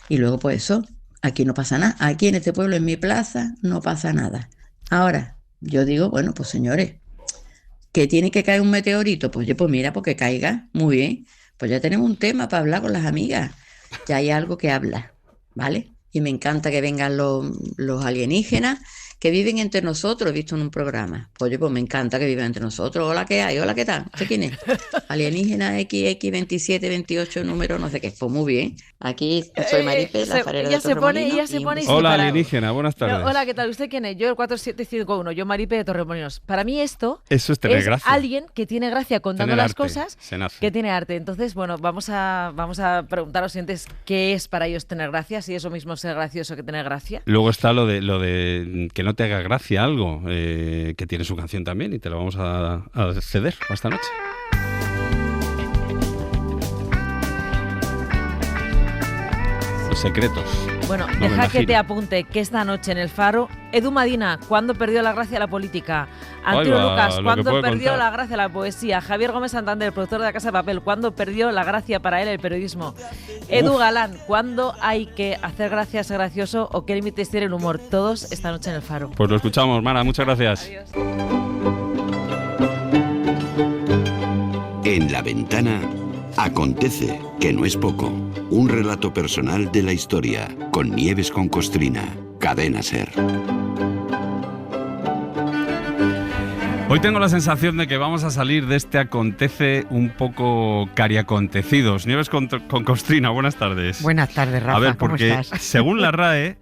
Y luego pues eso, aquí no pasa nada. Aquí en este pueblo, en mi plaza, no pasa nada. Ahora, yo digo, bueno, pues señores, ¿que tiene que caer un meteorito? Pues mira, porque caiga, muy bien. Pues ya tenemos un tema para hablar con las amigas. Ya hay algo que habla, ¿vale? Y me encanta que vengan los alienígenas que viven entre nosotros, he visto en un programa. Pues me encanta que vivan entre nosotros. Hola, ¿qué hay? Hola, ¿qué tal? ¿Usted quién es? Alienígena XX27, 28, número no sé qué. Pues muy bien. Aquí soy Maripe, la farera de Torremolinos. Ella se pone Hola, alienígena, buenas tardes. Hola, ¿qué tal? ¿Usted quién es? Yo el 4751, yo Maripe de Torremolinos. Para mí eso es tener gracia. Alguien que tiene gracia contando tener las arte, cosas, que tiene arte. Entonces, bueno, vamos a preguntar a los siguientes qué es para ellos tener gracia, si eso mismo es ser gracioso que tener gracia. Luego está lo de que no te haga gracia algo, que tiene su canción también y te lo vamos a ceder esta noche. Los secretos. Bueno, deja que te apunte que esta noche en el Faro, Edu Madina, ¿cuándo perdió la gracia a la política? Antonio Lucas, ¿cuándo perdió la gracia a la poesía? Javier Gómez Santander, productor de La Casa de Papel, ¿cuándo perdió la gracia para él el periodismo? Edu Galán, ¿cuándo hay que hacer gracia, ser gracioso o qué límites tiene el humor? Todos esta noche en el Faro. Pues lo escuchamos, Mara, muchas gracias. Adiós. En La Ventana acontece, que no es poco. Un relato personal de la historia, con Nieves con Costrina, Cadena SER. Hoy tengo la sensación de que vamos a salir de este acontece un poco cariacontecidos. Nieves con Costrina, buenas tardes. Buenas tardes, Rafa. A ver, porque ¿cómo estás? según la RAE,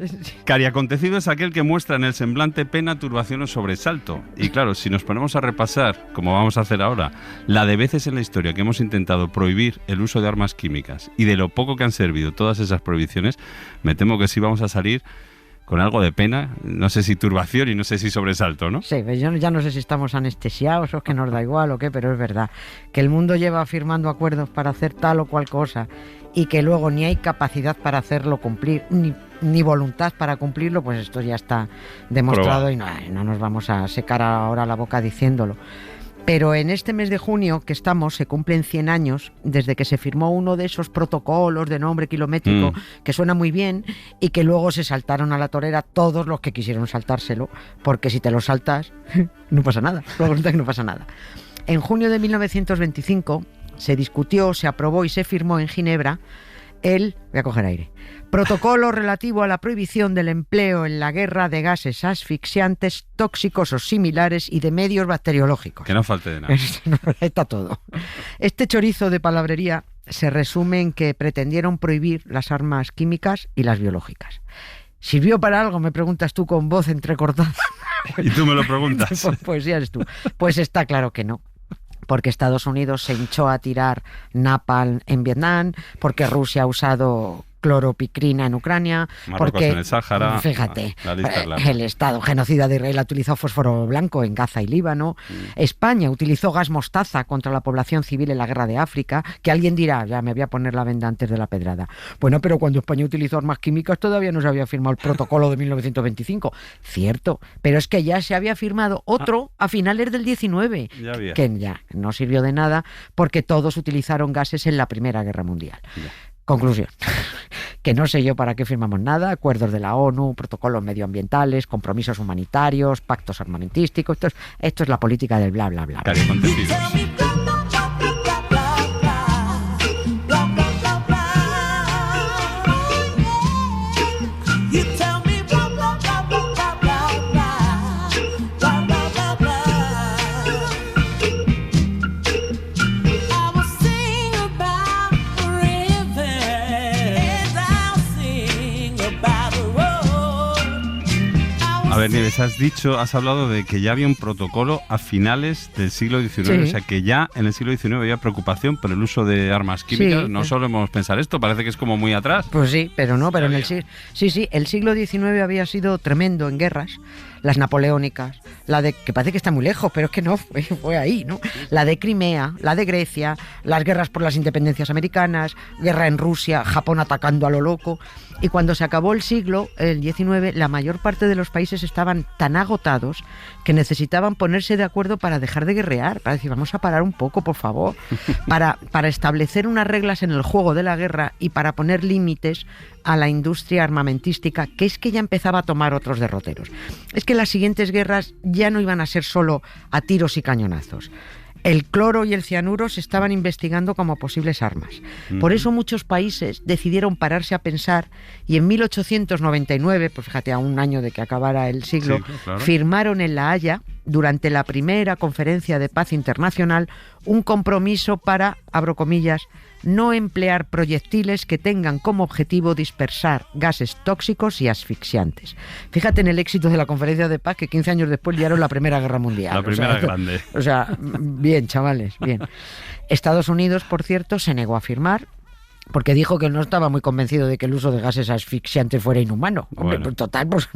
cariacontecido es aquel que muestra en el semblante pena, turbación o sobresalto. Y claro, si nos ponemos a repasar, como vamos a hacer ahora, la de veces en la historia que hemos intentado prohibir el uso de armas químicas y de lo poco que han servido todas esas prohibiciones, me temo que sí vamos a salir con algo de pena, no sé si turbación y no sé si sobresalto, ¿no? Sí, yo ya no sé si estamos anestesiados o es que nos da igual o qué, pero es verdad que el mundo lleva firmando acuerdos para hacer tal o cual cosa y que luego ni hay capacidad para hacerlo cumplir, ni voluntad para cumplirlo, pues esto ya está demostrado y no nos vamos a secar ahora la boca diciéndolo. Pero en este mes de junio que estamos se cumplen 100 años desde que se firmó uno de esos protocolos de nombre kilométrico que suena muy bien y que luego se saltaron a la torera todos los que quisieron saltárselo, porque si te lo saltas no pasa nada, luego resulta que no pasa nada. En junio de 1925 se discutió, se aprobó y se firmó en Ginebra voy a coger aire, protocolo relativo a la prohibición del empleo en la guerra de gases asfixiantes, tóxicos o similares y de medios bacteriológicos. Que no falte de nada. Está todo. Este chorizo de palabrería se resume en que pretendieron prohibir las armas químicas y las biológicas. ¿Sirvió para algo? Me preguntas tú con voz entrecortada. Y tú me lo preguntas. Pues ya eres tú. Pues está claro que no. Porque Estados Unidos se hinchó a tirar napalm en Vietnam, porque Rusia ha usado cloropicrina en Ucrania, Marruecos porque en el Sáhara, fíjate, la lista es larga. El Estado genocida de Israel ha utilizado fósforo blanco en Gaza y Líbano, España utilizó gas mostaza contra la población civil en la guerra de África, que alguien dirá, ya me voy a poner la venda antes de la pedrada. Bueno, pero cuando España utilizó armas químicas todavía no se había firmado el protocolo de 1925. Cierto, pero es que ya se había firmado otro a finales del 19, que ya no sirvió de nada porque todos utilizaron gases en la Primera Guerra Mundial. Ya. Conclusión, que no sé yo para qué firmamos nada, acuerdos de la ONU, protocolos medioambientales, compromisos humanitarios, pactos armamentísticos, esto es la política del bla, bla, bla. A ver, Nieves, has hablado de que ya había un protocolo a finales del siglo XIX, o sea que ya en el siglo XIX había preocupación por el uso de armas químicas. No solemos pensar esto, parece que es como muy atrás. Pues sí, pero no, pero en el el siglo XIX había sido tremendo en guerras. Las napoleónicas, la de, que parece que está muy lejos, pero es que no, fue ahí, ¿no? La de Crimea, la de Grecia, las guerras por las independencias americanas, guerra en Rusia, Japón atacando a lo loco. Y cuando se acabó el siglo, el XIX, la mayor parte de los países estaban tan agotados que necesitaban ponerse de acuerdo para dejar de guerrear, para decir, vamos a parar un poco, por favor, para establecer unas reglas en el juego de la guerra y para poner límites a la industria armamentística, que es que ya empezaba a tomar otros derroteros. Es que las siguientes guerras ya no iban a ser solo a tiros y cañonazos. El cloro y el cianuro se estaban investigando como posibles armas. Por eso muchos países decidieron pararse a pensar y en 1899, pues fíjate, a un año de que acabara el siglo, firmaron en La Haya, durante la primera conferencia de paz internacional, un compromiso para, abro comillas, no emplear proyectiles que tengan como objetivo dispersar gases tóxicos y asfixiantes. Fíjate en el éxito de la conferencia de paz, que 15 años después liaron la Primera Guerra Mundial. La primera grande. O sea, bien, chavales, bien. Estados Unidos, por cierto, se negó a firmar, porque dijo que no estaba muy convencido de que el uso de gases asfixiantes fuera inhumano. Hombre, pues total, pues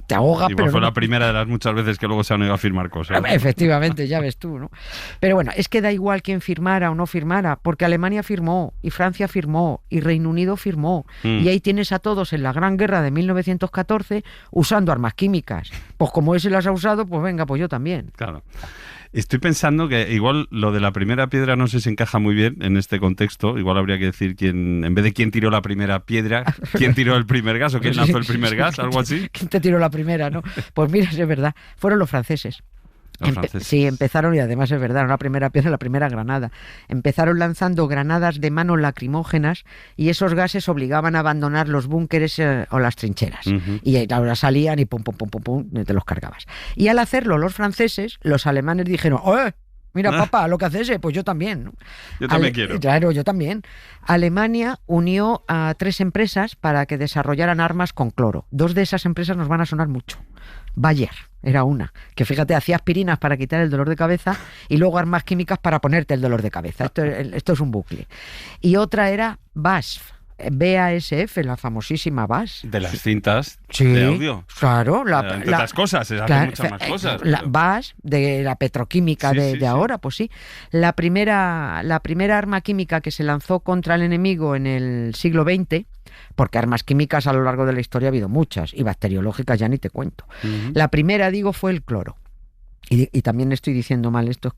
te ahoga, y pero fue no. la primera de las muchas veces que luego se han negado a firmar cosas. Efectivamente, ya ves tú, ¿no? Pero bueno, es que da igual quién firmara o no firmara, porque Alemania firmó, y Francia firmó, y Reino Unido firmó. Y ahí tienes a todos en la Gran Guerra de 1914 usando armas químicas. Pues como ese las ha usado, pues venga, pues yo también. Claro. Estoy pensando que igual lo de la primera piedra no sé si encaja muy bien en este contexto. Igual habría que decir quién, en vez de quién tiró la primera piedra, quién tiró el primer gas o quién lanzó el primer gas, algo así. ¿Quién te tiró la primera, no? Pues mira, es verdad, fueron los franceses. Sí, empezaron, y además es verdad, no la primera piedra, la primera granada. Empezaron lanzando granadas de mano lacrimógenas y esos gases obligaban a abandonar los búnkeres o las trincheras. Y ahora salían y pum, pum, pum, pum, pum, te los cargabas. Y al hacerlo los franceses, los alemanes dijeron, ¡oye! Mira, papá, lo que haces, pues yo también, ¿no? Yo también quiero. Claro, yo también. Alemania unió a 3 empresas para que desarrollaran armas con cloro. 2 de esas empresas nos van a sonar mucho. Bayer era una, que fíjate, hacía aspirinas para quitar el dolor de cabeza y luego armas químicas para ponerte el dolor de cabeza. Esto es un bucle. Y otra era BASF, la famosísima BASF. De las cintas de audio. Claro. Entre otras cosas, hacen muchas más cosas. La BASF, de la petroquímica de ahora, pues sí. La primera arma química que se lanzó contra el enemigo en el siglo XX, porque armas químicas a lo largo de la historia ha habido muchas, y bacteriológicas ya ni te cuento. La primera, digo, fue el cloro. y también estoy diciendo mal esto,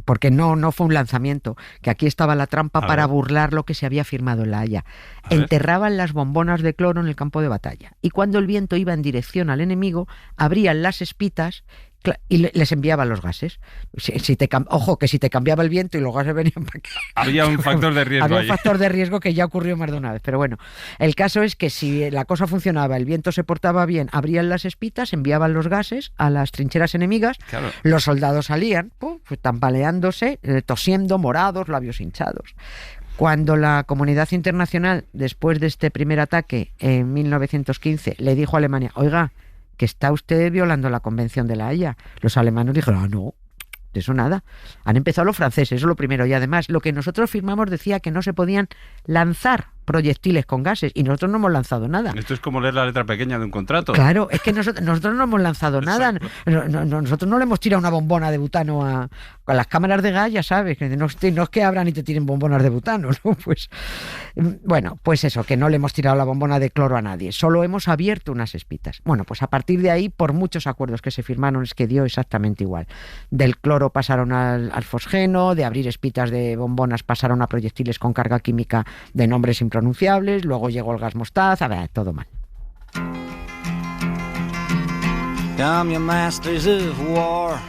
porque no fue un lanzamiento, que aquí estaba la trampa para burlar lo que se había firmado en La Haya. Enterraban las bombonas de cloro en el campo de batalla, y cuando el viento iba en dirección al enemigo, abrían las espitas y les enviaban los gases. Ojo, que si te cambiaba el viento y los gases venían para acá... Había un factor de riesgo. Había un factor de riesgo que ya ocurrió más de una vez. Pero bueno, el caso es que si la cosa funcionaba, el viento se portaba bien, abrían las espitas, enviaban los gases a las trincheras enemigas, claro. Los soldados salían, tambaleándose, tosiendo, morados, labios hinchados. Cuando la comunidad internacional, después de este primer ataque en 1915, le dijo a Alemania, oiga, que está usted violando la Convención de La Haya. Los alemanes dijeron, no, de eso nada. Han empezado los franceses, eso es lo primero. Y además, lo que nosotros firmamos decía que no se podían lanzar proyectiles con gases, y nosotros no hemos lanzado nada. Esto es como leer la letra pequeña de un contrato. Claro, es que nosotros no hemos lanzado nada. Nosotros no le hemos tirado una bombona de butano a las cámaras de gas, ya sabes, que no es que abran y te tiren bombonas de butano, ¿no? Pues bueno, pues eso, que no le hemos tirado la bombona de cloro a nadie, solo hemos abierto unas espitas. Bueno, pues a partir de ahí, por muchos acuerdos que se firmaron, es que dio exactamente igual. Del cloro pasaron al fosgeno, de abrir espitas de bombonas pasaron a proyectiles con carga química de nombres impronunciables, luego llegó el gas mostaza, todo mal. Come, you masters of war,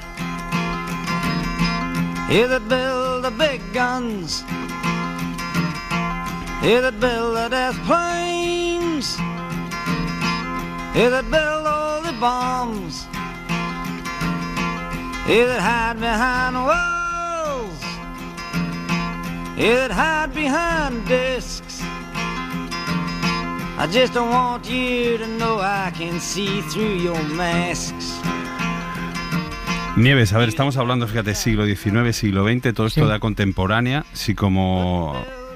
you that build the big guns, you that build the death planes, you that build all the bombs, you that hide behind walls, you that hide behind discs. I just don't want you to know I can see through your masks. Nieves, a ver, estamos hablando, fíjate, siglo XIX, siglo XX, todo esto de la contemporánea. Si como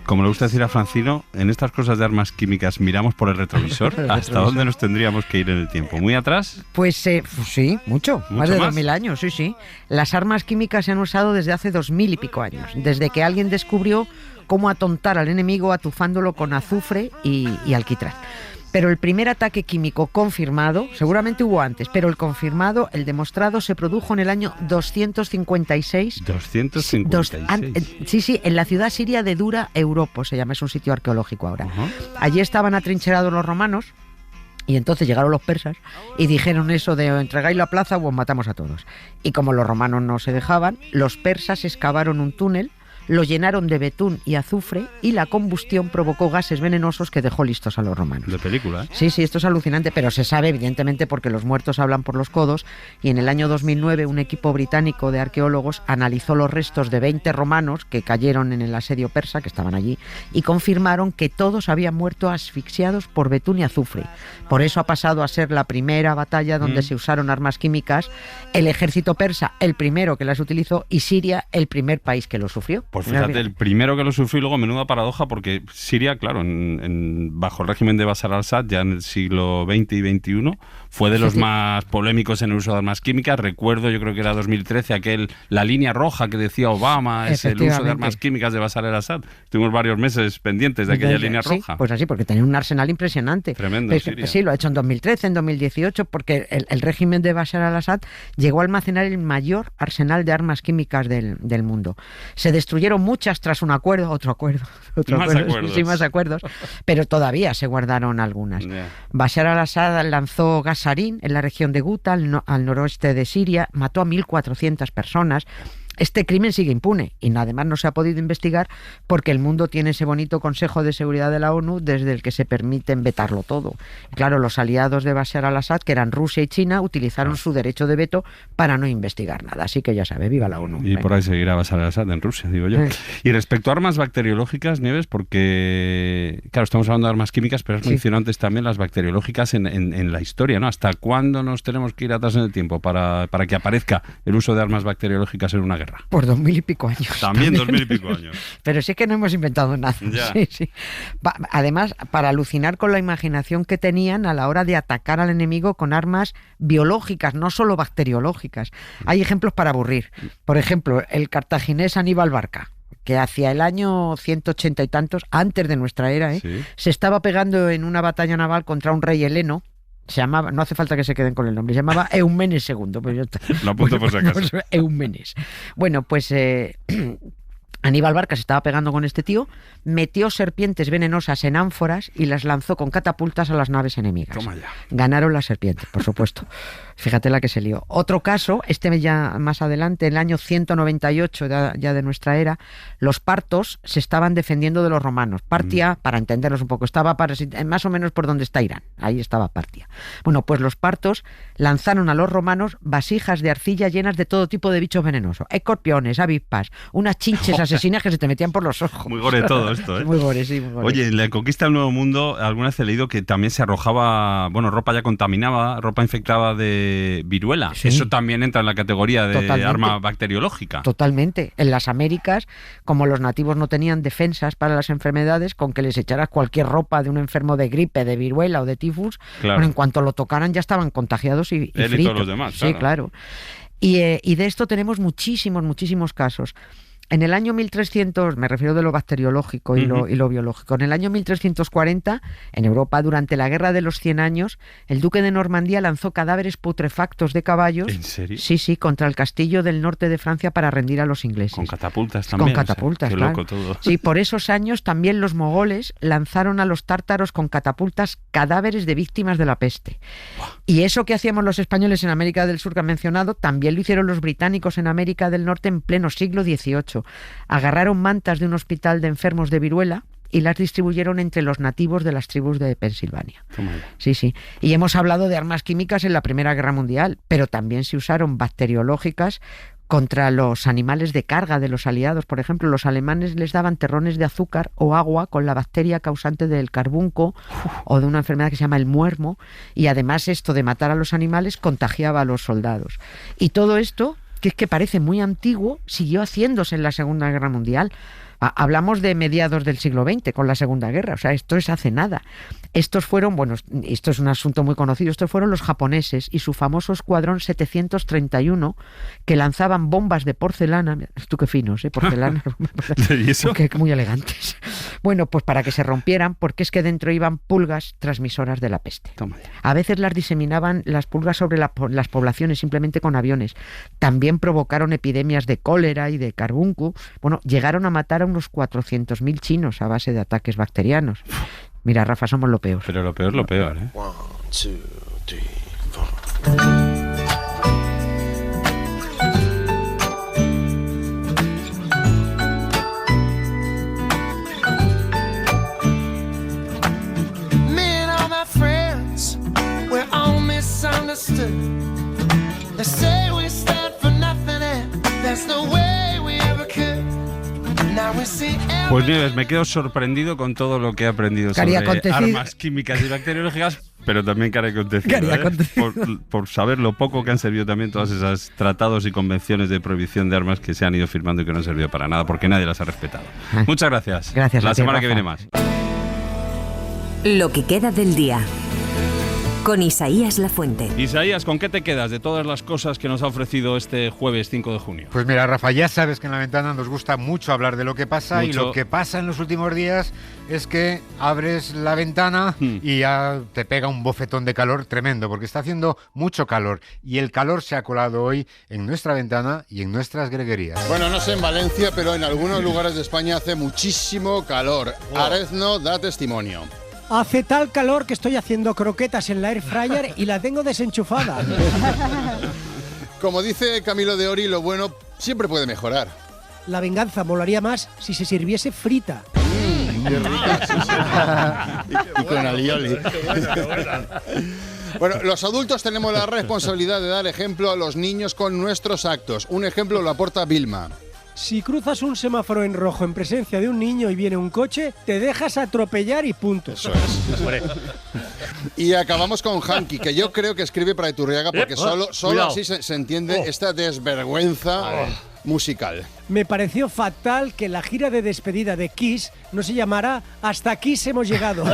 le gusta decir a Francino, en estas cosas de armas químicas miramos por el retrovisor, ¿hasta dónde nos tendríamos que ir en el tiempo? ¿Muy atrás? Pues sí, mucho más de 2000 años, sí. Las armas químicas se han usado desde hace 2000 y pico años, desde que alguien descubrió cómo atontar al enemigo atufándolo con azufre y alquitrán. Pero el primer ataque químico confirmado, seguramente hubo antes, pero el confirmado, el demostrado, se produjo en el año 256. 256. Sí, en la ciudad siria de Dura Europo, se llama, es un sitio arqueológico ahora. Allí estaban atrincherados los romanos, y entonces llegaron los persas y dijeron eso de entregáis la plaza o os matamos a todos. Y como los romanos no se dejaban, los persas excavaron un túnel, lo llenaron de betún y azufre, y la combustión provocó gases venenosos que dejó listos a los romanos. De película, ¿eh? Sí, esto es alucinante, pero se sabe evidentemente porque los muertos hablan por los codos, y en el año 2009 un equipo británico de arqueólogos analizó los restos de 20 romanos que cayeron en el asedio persa, que estaban allí, y confirmaron que todos habían muerto asfixiados por betún y azufre. Por eso ha pasado a ser la primera batalla donde se usaron armas químicas, el ejército persa el primero que las utilizó, y Siria el primer país que lo sufrió. Pues fíjate, el primero que lo sufrió, y luego menuda paradoja, porque Siria, claro, bajo el régimen de Bashar al-Assad, ya en el siglo XX y XXI, fue de los más polémicos en el uso de armas químicas. Recuerdo, yo creo que era 2013, la línea roja que decía Obama, es el uso de armas químicas de Bashar al-Assad. Tuvimos varios meses pendientes de aquella línea roja. Pues así, porque tenía un arsenal impresionante. Tremendo, Siria. Sí, lo ha hecho en 2013, en 2018, porque el régimen de Bashar al-Assad llegó a almacenar el mayor arsenal de armas químicas del mundo. Se destruyeron muchas tras un acuerdo, otro acuerdo, más acuerdos, pero todavía se guardaron algunas. Bashar al-Assad lanzó gas sarín en la región de Ghouta, al noroeste de Siria, mató a 1.400 personas. Este crimen sigue impune y además no se ha podido investigar porque el mundo tiene ese bonito Consejo de Seguridad de la ONU desde el que se permiten vetarlo todo. Y claro, los aliados de Bashar al-Assad, que eran Rusia y China, utilizaron su derecho de veto para no investigar nada. Así que ya sabe, viva la ONU. Y por ahí seguirá Bashar al-Assad en Rusia, digo yo. Y respecto a armas bacteriológicas, Nieves, porque claro, estamos hablando de armas químicas, pero has mencionado antes también las bacteriológicas en la historia, ¿no? ¿Hasta cuándo nos tenemos que ir atrás en el tiempo para que aparezca el uso de armas bacteriológicas en una guerra? Por 2000 y pico años. También 2000 y pico años. Pero sí que no hemos inventado nada. Sí. Además, para alucinar con la imaginación que tenían a la hora de atacar al enemigo con armas biológicas, no solo bacteriológicas. Hay ejemplos para aburrir. Por ejemplo, el cartaginés Aníbal Barca, que hacia el año 180 y tantos, antes de nuestra era, se estaba pegando en una batalla naval contra un rey heleno, Se llamaba, no hace falta que se queden con el nombre, se llamaba Eumenes II. Pues ya está. Lo apunto por si acaso. Pues, Eumenes. Bueno, pues Aníbal Barca se estaba pegando con este tío, metió serpientes venenosas en ánforas y las lanzó con catapultas a las naves enemigas. Toma ya. Ganaron las serpientes, por supuesto. Fíjate la que se lió. Otro caso, ya más adelante, en el año 198 ya de nuestra era, los partos se estaban defendiendo de los romanos. Partia, para entenderlos un poco, estaba más o menos por donde está Irán. Ahí estaba Partia. Bueno, pues los partos lanzaron a los romanos vasijas de arcilla llenas de todo tipo de bichos venenosos. Escorpiones, avispas, unas chinches asesinas que se te metían por los ojos. Muy gore todo esto, ¿eh? Muy gore, sí, muy gore. Oye, en la conquista del Nuevo Mundo, alguna vez he leído que también se arrojaba, ropa ya contaminada, ropa infectada de viruela. Sí. Eso también entra en la categoría de arma bacteriológica. Totalmente. En las Américas, como los nativos no tenían defensas para las enfermedades, con que les echaras cualquier ropa de un enfermo de gripe, de viruela o de tifus, bueno, en cuanto lo tocaran ya estaban contagiados y fritos. Y todos los demás, sí, claro. Y de esto tenemos muchísimos casos. En el año 1300, me refiero de lo bacteriológico y lo biológico, en el año 1340, en Europa, durante la Guerra de los 100 años, el duque de Normandía lanzó cadáveres putrefactos de caballos. ¿En serio? Sí, contra el castillo del norte de Francia para rendir a los ingleses. Con catapultas también. Con catapultas, qué claro. Loco todo. Sí, por esos años también los mogoles lanzaron a los tártaros con catapultas cadáveres de víctimas de la peste. Y eso que hacíamos los españoles en América del Sur, que han mencionado, también lo hicieron los británicos en América del Norte en pleno siglo XVIII. Agarraron mantas de un hospital de enfermos de viruela y las distribuyeron entre los nativos de las tribus de Pensilvania. Sí. Y hemos hablado de armas químicas en la Primera Guerra Mundial, pero también se usaron bacteriológicas contra los animales de carga de los aliados. Por ejemplo, los alemanes les daban terrones de azúcar o agua con la bacteria causante del carbunco o de una enfermedad que se llama el muermo, y además esto de matar a los animales contagiaba a los soldados. Y todo esto, que es que parece muy antiguo, siguió haciéndose en la Segunda Guerra Mundial. Hablamos de mediados del siglo XX, con la Segunda Guerra, o sea, esto es hace nada. Estos fueron, esto es un asunto muy conocido, estos fueron los japoneses y su famoso escuadrón 731, que lanzaban bombas de porcelana, tú qué finos, porcelana, ¿Y eso? Que muy elegantes. Bueno, pues para que se rompieran, porque es que dentro iban pulgas transmisoras de la peste. Toma ya. A veces las diseminaban las pulgas sobre las poblaciones simplemente con aviones. También provocaron epidemias de cólera y de carbunco. Bueno, llegaron a matar a unos 400.000 chinos a base de ataques bacterianos. Mira, Rafa, somos lo peor. Pero lo peor, ¿eh? 1, 2, 3, 4. They say we stand for nothing and that's the way we ever could. Now we see Pues Nieves, me quedo sorprendido con todo lo que he aprendido sobre armas químicas y bacteriológicas, pero también que haré acontecido, por saber lo poco que han servido también todos esos tratados y convenciones de prohibición de armas que se han ido firmando y que no han servido para nada, porque nadie las ha respetado. Muchas gracias. Gracias. La semana Rafa. que viene más. Lo que queda del día. Con Isaías Lafuente. Isaías, ¿con qué te quedas de todas las cosas que nos ha ofrecido este jueves 5 de junio? Pues mira, Rafa, ya sabes que en La Ventana nos gusta mucho hablar de lo que pasa, y lo que pasa en los últimos días es que abres la ventana y ya te pega un bofetón de calor tremendo, porque está haciendo mucho calor, y el calor se ha colado hoy en nuestra ventana y en nuestras greguerías. Bueno, no sé en Valencia, pero en algunos lugares de España hace muchísimo calor. Arezno da testimonio. Hace tal calor que estoy haciendo croquetas en la air fryer y la tengo desenchufada. Como dice Camilo de Ori, lo bueno siempre puede mejorar. La venganza molaría más si se sirviese frita. Qué rica. Y con alioli. Bueno, los adultos tenemos la responsabilidad de dar ejemplo a los niños con nuestros actos. Un ejemplo lo aporta Vilma. Si cruzas un semáforo en rojo en presencia de un niño y viene un coche, te dejas atropellar y punto. Eso es. Y acabamos con Hanky, que yo creo que escribe para Iturriaga, porque solo así se entiende esta desvergüenza musical. Me pareció fatal que la gira de despedida de Kiss no se llamara Hasta Kiss hemos llegado.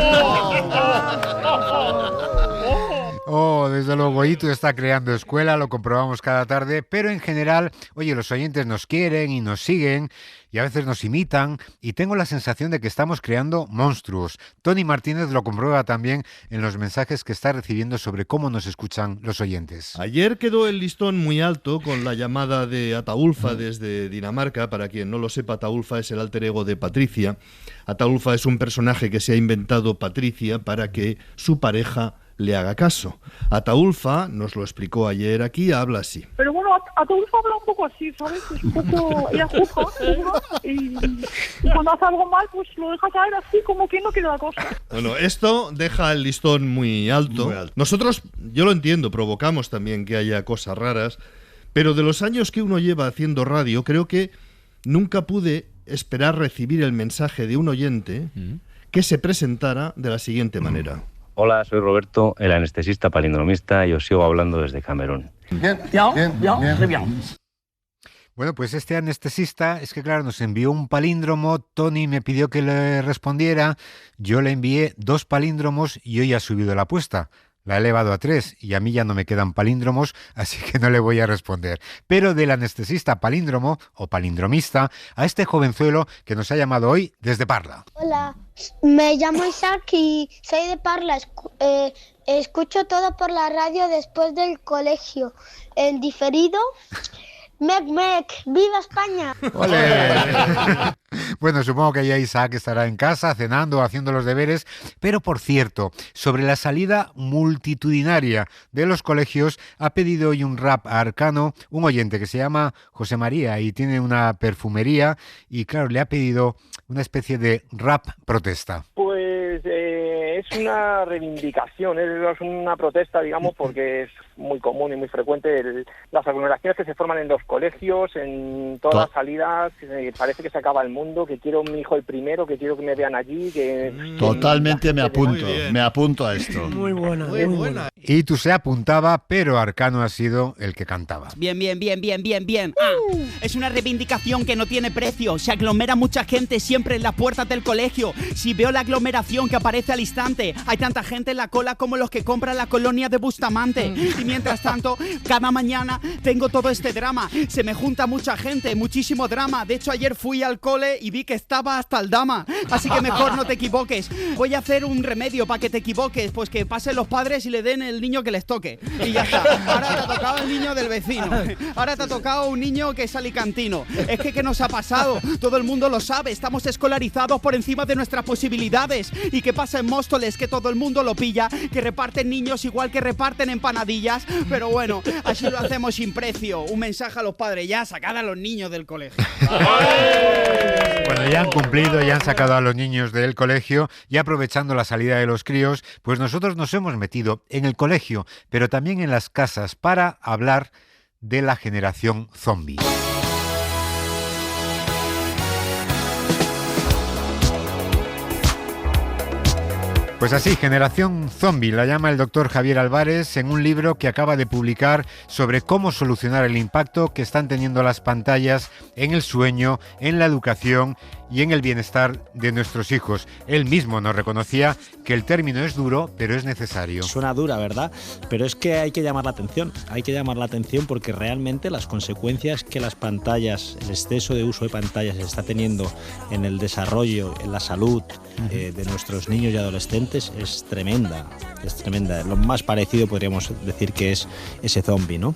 Oh, desde luego, Itu está creando escuela, lo comprobamos cada tarde, pero en general, oye, los oyentes nos quieren y nos siguen y a veces nos imitan y tengo la sensación de que estamos creando monstruos. Tony Martínez lo comprueba también en los mensajes que está recibiendo sobre cómo nos escuchan los oyentes. Ayer quedó el listón muy alto con la llamada de Ataulfa desde Dinamarca. Para quien no lo sepa, Ataulfa es el alter ego de Patricia. Ataulfa es un personaje que se ha inventado Patricia para que su pareja le haga caso. Ataulfa, nos lo explicó ayer aquí, habla así. Pero bueno, Ataulfa habla un poco así, ¿sabes? Es un poco... Ella juzga y cuando hace algo mal, pues lo deja caer así como que no quiere la cosa. Bueno, esto deja el listón muy alto. Nosotros, yo lo entiendo, provocamos también que haya cosas raras, pero de los años que uno lleva haciendo radio, creo que nunca pude esperar recibir el mensaje de un oyente que se presentara de la siguiente manera. Hola, soy Roberto, el anestesista palindromista, y os sigo hablando desde Camerún. Bien. Bueno, pues este anestesista, es que claro, nos envió un palíndromo, Tony me pidió que le respondiera, yo le envié 2 palíndromos y hoy ha subido la apuesta. La he elevado a 3 y a mí ya no me quedan palíndromos, así que no le voy a responder. Pero del anestesista palíndromo o palindromista a este jovenzuelo que nos ha llamado hoy desde Parla. Hola, me llamo Isaac y soy de Parla. Escucho todo por la radio después del colegio. En diferido, ¡Mec! ¡Viva España! ¡Olé! Bueno, supongo que ya Isaac estará en casa cenando o haciendo los deberes, pero por cierto, sobre la salida multitudinaria de los colegios ha pedido hoy un rap a Arcano, un oyente que se llama José María y tiene una perfumería y claro, le ha pedido una especie de rap protesta. Pues es una reivindicación, es una protesta, digamos, porque es muy común y muy frecuente las aglomeraciones que se forman en los colegios, en todas las salidas, parece que se acaba el mundo, que quiero mi hijo el primero, que quiero que me vean allí, que... Totalmente me apunto a esto. Muy buena. Y tú se apuntaba, pero Arcano ha sido el que cantaba. Bien. Es una reivindicación que no tiene precio, se aglomera mucha gente siempre en las puertas del colegio. Si veo la aglomeración que aparece al instante, hay tanta gente en la cola como los que compran la colonia de Bustamante. Y mientras tanto, cada mañana tengo todo este drama. Se me junta mucha gente, muchísimo drama. De hecho, ayer fui al cole y vi que estaba hasta el dama. Así que mejor no te equivoques. Voy a hacer un remedio para que te equivoques. Pues que pasen los padres y le den el niño que les toque. Y ya está. Ahora te ha tocado el niño del vecino. Ahora te ha tocado un niño que es alicantino. Es que ¿qué nos ha pasado? Todo el mundo lo sabe. Estamos escolarizados por encima de nuestras posibilidades. ¿Y qué pasa en Móstoles? Que todo el mundo lo pilla. Que reparten niños igual que reparten empanadillas. Pero bueno, así lo hacemos sin precio. Un mensaje a los padres. Ya, sacad a los niños del colegio. Bueno, ya han cumplido, ya han sacado a los niños del colegio y aprovechando la salida de los críos, pues nosotros nos hemos metido en el colegio, pero también en las casas para hablar de la generación zombie. Pues así, Generación Zombie, la llama el doctor Javier Álvarez en un libro que acaba de publicar sobre cómo solucionar el impacto que están teniendo las pantallas en el sueño, en la educación y en el bienestar de nuestros hijos. Él mismo nos reconocía que el término es duro, pero es necesario. Suena dura, ¿verdad? Pero es que hay que llamar la atención. Hay que llamar la atención porque realmente las consecuencias que las pantallas, el exceso de uso de pantallas está teniendo en el desarrollo, en la salud de nuestros niños y adolescentes es tremenda. Es tremenda. Lo más parecido podríamos decir que es ese zombie, ¿no?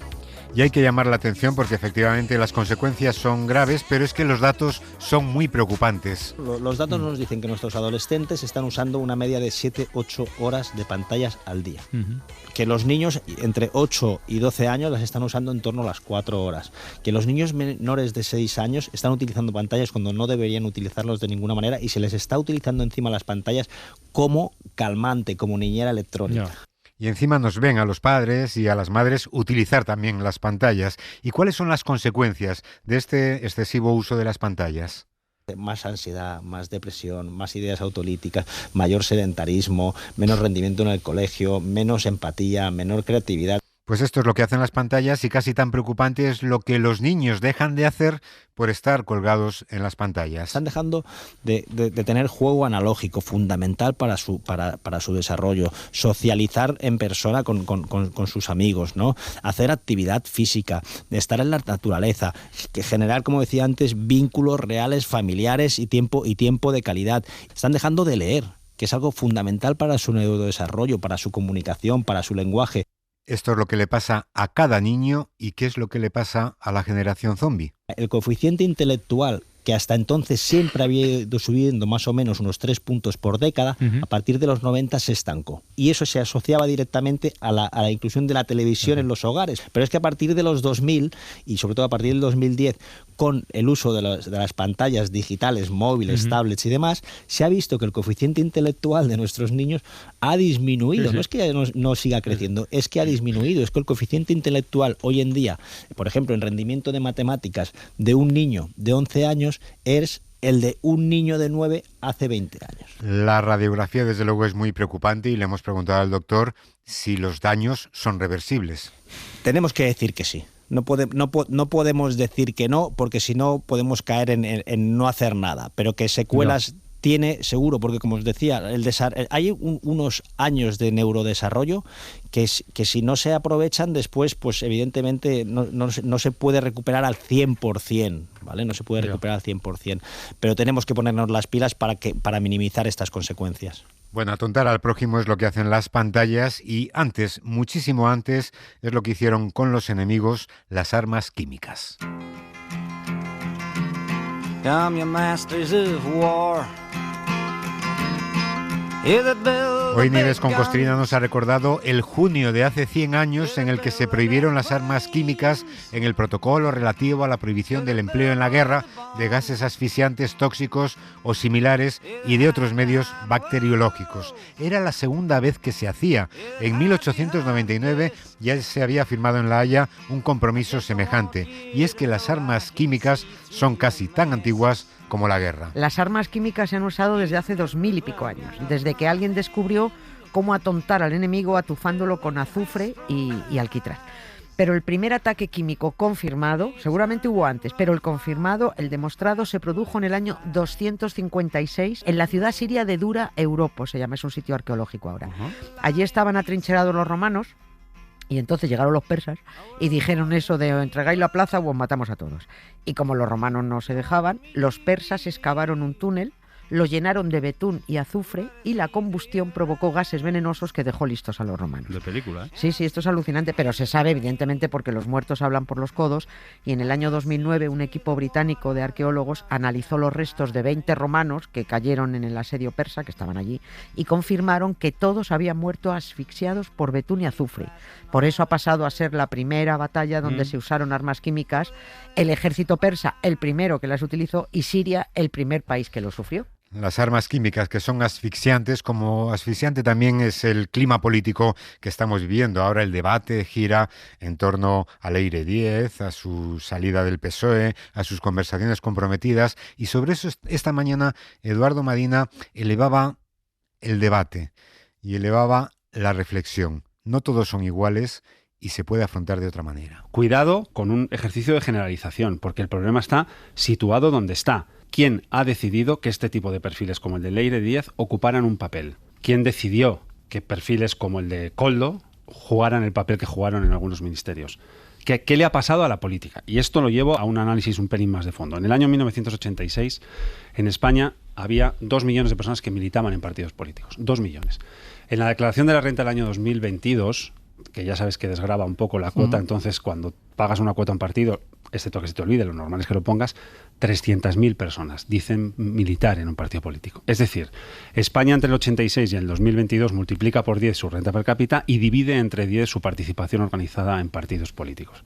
Y hay que llamar la atención porque efectivamente las consecuencias son graves, pero es que los datos son muy preocupantes. Los datos nos dicen que nuestros adolescentes están usando una media de 7-8 horas de pantallas al día. Que los niños entre 8 y 12 años las están usando en torno a las 4 horas. Que los niños menores de 6 años están utilizando pantallas cuando no deberían utilizarlos de ninguna manera y se les está utilizando encima las pantallas como calmante, como niñera electrónica. Y encima nos ven a los padres y a las madres utilizar también las pantallas. ¿Y cuáles son las consecuencias de este excesivo uso de las pantallas? Más ansiedad, más depresión, más ideas autolíticas, mayor sedentarismo, menos rendimiento en el colegio, menos empatía, menor creatividad. Pues esto es lo que hacen las pantallas y casi tan preocupante es lo que los niños dejan de hacer por estar colgados en las pantallas. Están dejando de tener juego analógico, fundamental para su desarrollo, socializar en persona con sus amigos, ¿no? Hacer actividad física, estar en la naturaleza, generar, como decía antes, vínculos reales, familiares y tiempo de calidad. Están dejando de leer, que es algo fundamental para su neurodesarrollo, para su comunicación, para su lenguaje. Esto es lo que le pasa a cada niño y qué es lo que le pasa a la generación zombie. El coeficiente intelectual, que hasta entonces siempre había ido subiendo más o menos unos 3 puntos por década, a partir de los 90 se estancó. Y eso se asociaba directamente a la inclusión de la televisión en los hogares. Pero es que a partir de los 2000, y sobre todo a partir del 2010, con el uso de las pantallas digitales, móviles, tablets y demás, se ha visto que el coeficiente intelectual de nuestros niños ha disminuido. No es que no siga creciendo, es que ha disminuido. Es que el coeficiente intelectual hoy en día, por ejemplo, en rendimiento de matemáticas de un niño de 11 años, es el de un niño de 9 hace 20 años. La radiografía, desde luego, es muy preocupante y le hemos preguntado al doctor si los daños son reversibles. Tenemos que decir que sí. No podemos decir que no, porque si no podemos caer en no hacer nada, pero que secuelas tiene seguro, porque como os decía, hay unos años de neurodesarrollo que si no se aprovechan después, pues evidentemente no se puede recuperar al 100%, ¿vale? No se puede recuperar al 100%, pero tenemos que ponernos las pilas para minimizar estas consecuencias. Bueno, atontar al prójimo es lo que hacen las pantallas y antes, muchísimo antes, es lo que hicieron con los enemigos las armas químicas. Come, you masters of war. Hoy Nieves con Costrina nos ha recordado el junio de hace 100 años en el que se prohibieron las armas químicas en el protocolo relativo a la prohibición del empleo en la guerra de gases asfixiantes, tóxicos o similares y de otros medios bacteriológicos. Era la segunda vez que se hacía. En 1899 ya se había firmado en La Haya un compromiso semejante, y es que las armas químicas son casi tan antiguas como la guerra. Las armas químicas se han usado desde hace 2000 y pico años, desde que alguien descubrió cómo atontar al enemigo atufándolo con azufre y alquitrán. Pero el primer ataque químico confirmado, seguramente hubo antes, pero el confirmado, el demostrado, se produjo en el año 256 en la ciudad siria de Dura Europo, se llama, es un sitio arqueológico ahora. Allí estaban atrincherados los romanos. Y entonces llegaron los persas y dijeron eso de entregáis la plaza o os matamos a todos. Y como los romanos no se dejaban, los persas excavaron un túnel, lo llenaron de betún y azufre y la combustión provocó gases venenosos que dejó listos a los romanos. De película, ¿eh? Sí, esto es alucinante, pero se sabe evidentemente porque los muertos hablan por los codos, y en el año 2009 un equipo británico de arqueólogos analizó los restos de 20 romanos que cayeron en el asedio persa, que estaban allí, y confirmaron que todos habían muerto asfixiados por betún y azufre. Por eso ha pasado a ser la primera batalla donde se usaron armas químicas, el ejército persa el primero que las utilizó y Siria el primer país que lo sufrió. Las armas químicas que son asfixiantes, como asfixiante también es el clima político que estamos viviendo. Ahora el debate gira en torno a Leire Díez, a su salida del PSOE, a sus conversaciones comprometidas, y sobre eso esta mañana Eduardo Madina elevaba el debate y elevaba la reflexión. No todos son iguales y se puede afrontar de otra manera. Cuidado con un ejercicio de generalización, porque el problema está situado donde está. ¿Quién ha decidido que este tipo de perfiles como el de Leire Díez ocuparan un papel? ¿Quién decidió que perfiles como el de Koldo jugaran el papel que jugaron en algunos ministerios? ¿Qué le ha pasado a la política? Y esto lo llevo a un análisis un pelín más de fondo. En el año 1986, en España, había 2 millones de personas que militaban en partidos políticos. 2 millones. En la declaración de la renta del año 2022, que ya sabes que desgrava un poco la cuota, entonces cuando pagas una cuota a un partido, excepto que se te olvide, lo normal es que lo pongas, 300.000 personas dicen militar en un partido político. Es decir, España entre el 86 y el 2022 multiplica por 10 su renta per cápita y divide entre 10 su participación organizada en partidos políticos.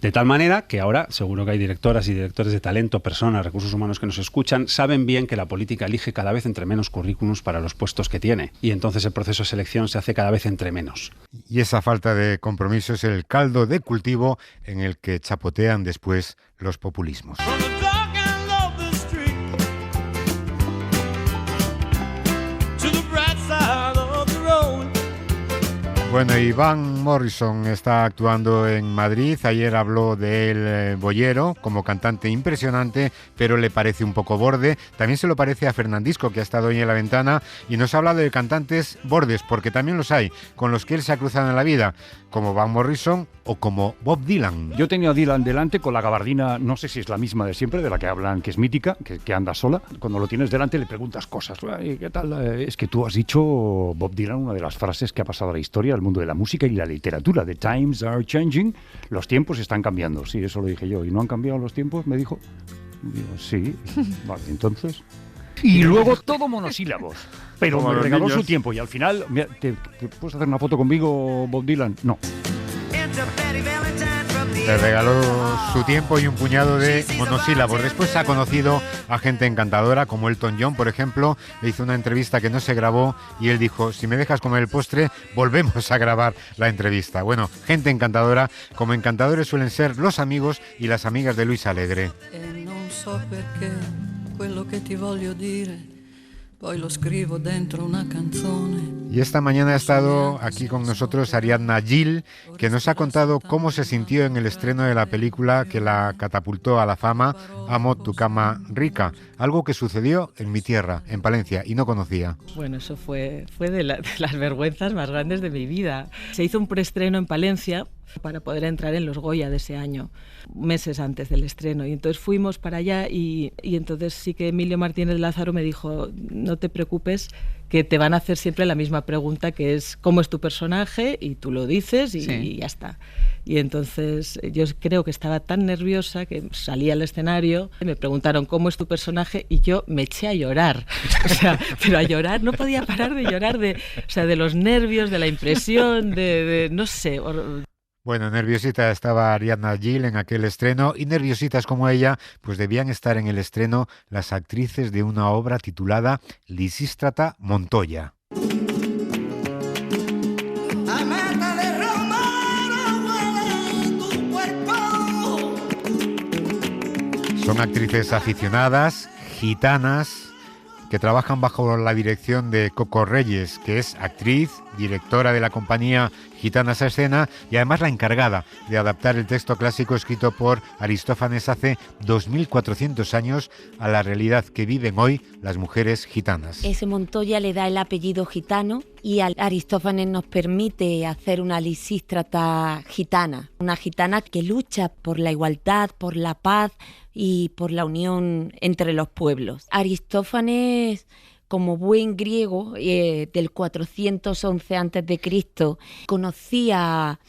De tal manera que ahora, seguro que hay directoras y directores de talento, personas, recursos humanos que nos escuchan, saben bien que la política elige cada vez entre menos currículums para los puestos que tiene. Y entonces el proceso de selección se hace cada vez entre menos. Y esa falta de compromiso es el caldo de cultivo en el que chapotean después los populismos. Bueno, Iván Morrison está actuando en Madrid. Ayer habló del Boyero como cantante impresionante, pero le parece un poco borde. También se lo parece a Fernandisco, que ha estado hoy en La Ventana, y nos ha hablado de cantantes bordes, porque también los hay, con los que él se ha cruzado en la vida, como Van Morrison o como Bob Dylan. Yo tenía a Dylan delante con la gabardina, no sé si es la misma de siempre, de la que hablan, que es mítica, que anda sola. Cuando lo tienes delante le preguntas cosas. ¿Qué tal? Es que tú has dicho, Bob Dylan, una de las frases que ha pasado a la historia, al mundo de la música y la literatura. The times are changing. Los tiempos están cambiando. Sí, eso lo dije yo. ¿Y no han cambiado los tiempos? Me dijo. Digo, sí. Vale, entonces... Y luego todo monosílabos. Pero me regaló su tiempo y al final... Mira, ¿te puedes hacer una foto conmigo, Bob Dylan? No. Le regaló su tiempo y un puñado de monosílabos. Después ha conocido a gente encantadora como Elton John, por ejemplo. Le hizo una entrevista que no se grabó y él dijo, si me dejas comer el postre, volvemos a grabar la entrevista. Bueno, gente encantadora, como encantadores suelen ser los amigos y las amigas de Luis Alegre. Non so perché quello che ti voglio dire poi lo scrivo dentro una canzone. Y esta mañana ha estado aquí con nosotros Ariadna Gil, que nos ha contado cómo se sintió en el estreno de la película que la catapultó a la fama, Amo tu cama rica, algo que sucedió en mi tierra, en Palencia, y no conocía. Bueno, eso fue de las vergüenzas más grandes de mi vida. Se hizo un preestreno en Palencia para poder entrar en los Goya de ese año, meses antes del estreno, y entonces fuimos para allá y entonces sí que Emilio Martínez Lázaro me dijo, no te preocupes, que te van a hacer siempre la misma pregunta, que es ¿cómo es tu personaje? Y tú lo dices y ya está. Y entonces yo creo que estaba tan nerviosa que salí al escenario, me preguntaron ¿cómo es tu personaje? Y yo me eché a llorar. O sea, pero a llorar, no podía parar de llorar, de los nervios, de la impresión, de no sé... Bueno, nerviosita estaba Ariadna Gil en aquel estreno, y nerviositas como ella, pues debían estar en el estreno las actrices de una obra titulada Lisístrata Montoya. Son actrices aficionadas, gitanas, que trabajan bajo la dirección de Coco Reyes, que es actriz, directora de la compañía Gitanas a Escena y además la encargada de adaptar el texto clásico escrito por Aristófanes hace 2400 años a la realidad que viven hoy las mujeres gitanas. Ese Montoya le da el apellido gitano y Aristófanes nos permite hacer una Lisístrata gitana, una gitana que lucha por la igualdad, por la paz y por la unión entre los pueblos. Aristófanes, como buen griego del 411 a.C., conocía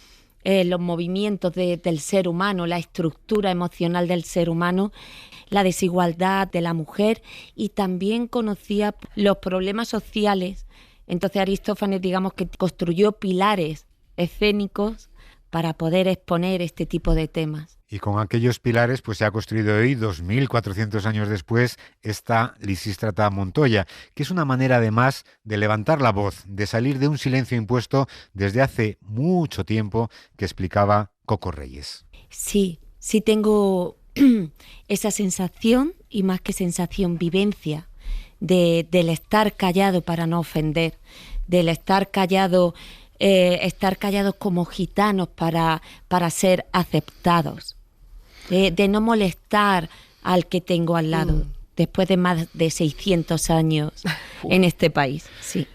los movimientos del ser humano, la estructura emocional del ser humano, la desigualdad de la mujer, y también conocía los problemas sociales. Entonces Aristófanes, digamos que construyó pilares escénicos para poder exponer este tipo de temas. Y con aquellos pilares pues se ha construido hoy, 2400 años después, esta Lisístrata Montoya, que es una manera además de levantar la voz, de salir de un silencio impuesto desde hace mucho tiempo, que explicaba Coco Reyes. Sí tengo esa sensación, y más que sensación, vivencia, del estar callado para no ofender, del estar callados como gitanos para ser aceptados, de no molestar al que tengo al lado, después de más de 600 años en este país, sí.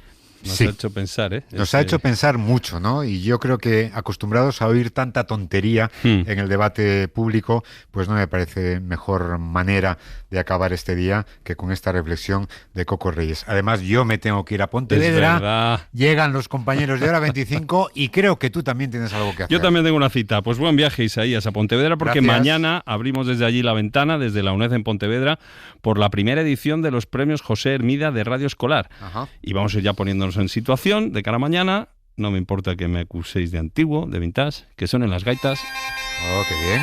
Nos ha hecho pensar, ¿eh? Nos ha hecho pensar mucho, ¿no? Y yo creo que acostumbrados a oír tanta tontería en el debate público, pues no me parece mejor manera de acabar este día que con esta reflexión de Coco Reyes. Además, yo me tengo que ir a Pontevedra. Llegan los compañeros de Hora 25 y creo que tú también tienes algo que hacer. Yo también tengo una cita. Pues buen viaje, Isaías, a Pontevedra, porque mañana abrimos desde allí La Ventana, desde la UNED en Pontevedra, por la primera edición de los premios José Hermida de Radio Escolar. Ajá. Y vamos a ir ya poniéndonos en situación de cara a mañana. No me importa que me acuséis de antiguo, de vintage, que son en las gaitas. Oh, qué bien.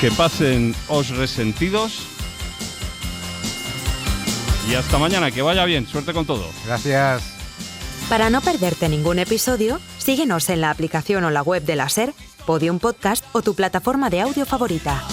Que pasen os resentidos. Y hasta mañana, que vaya bien. Suerte con todo. Gracias. Para no perderte ningún episodio, síguenos en la aplicación o la web de la SER, Podium Podcast o tu plataforma de audio favorita.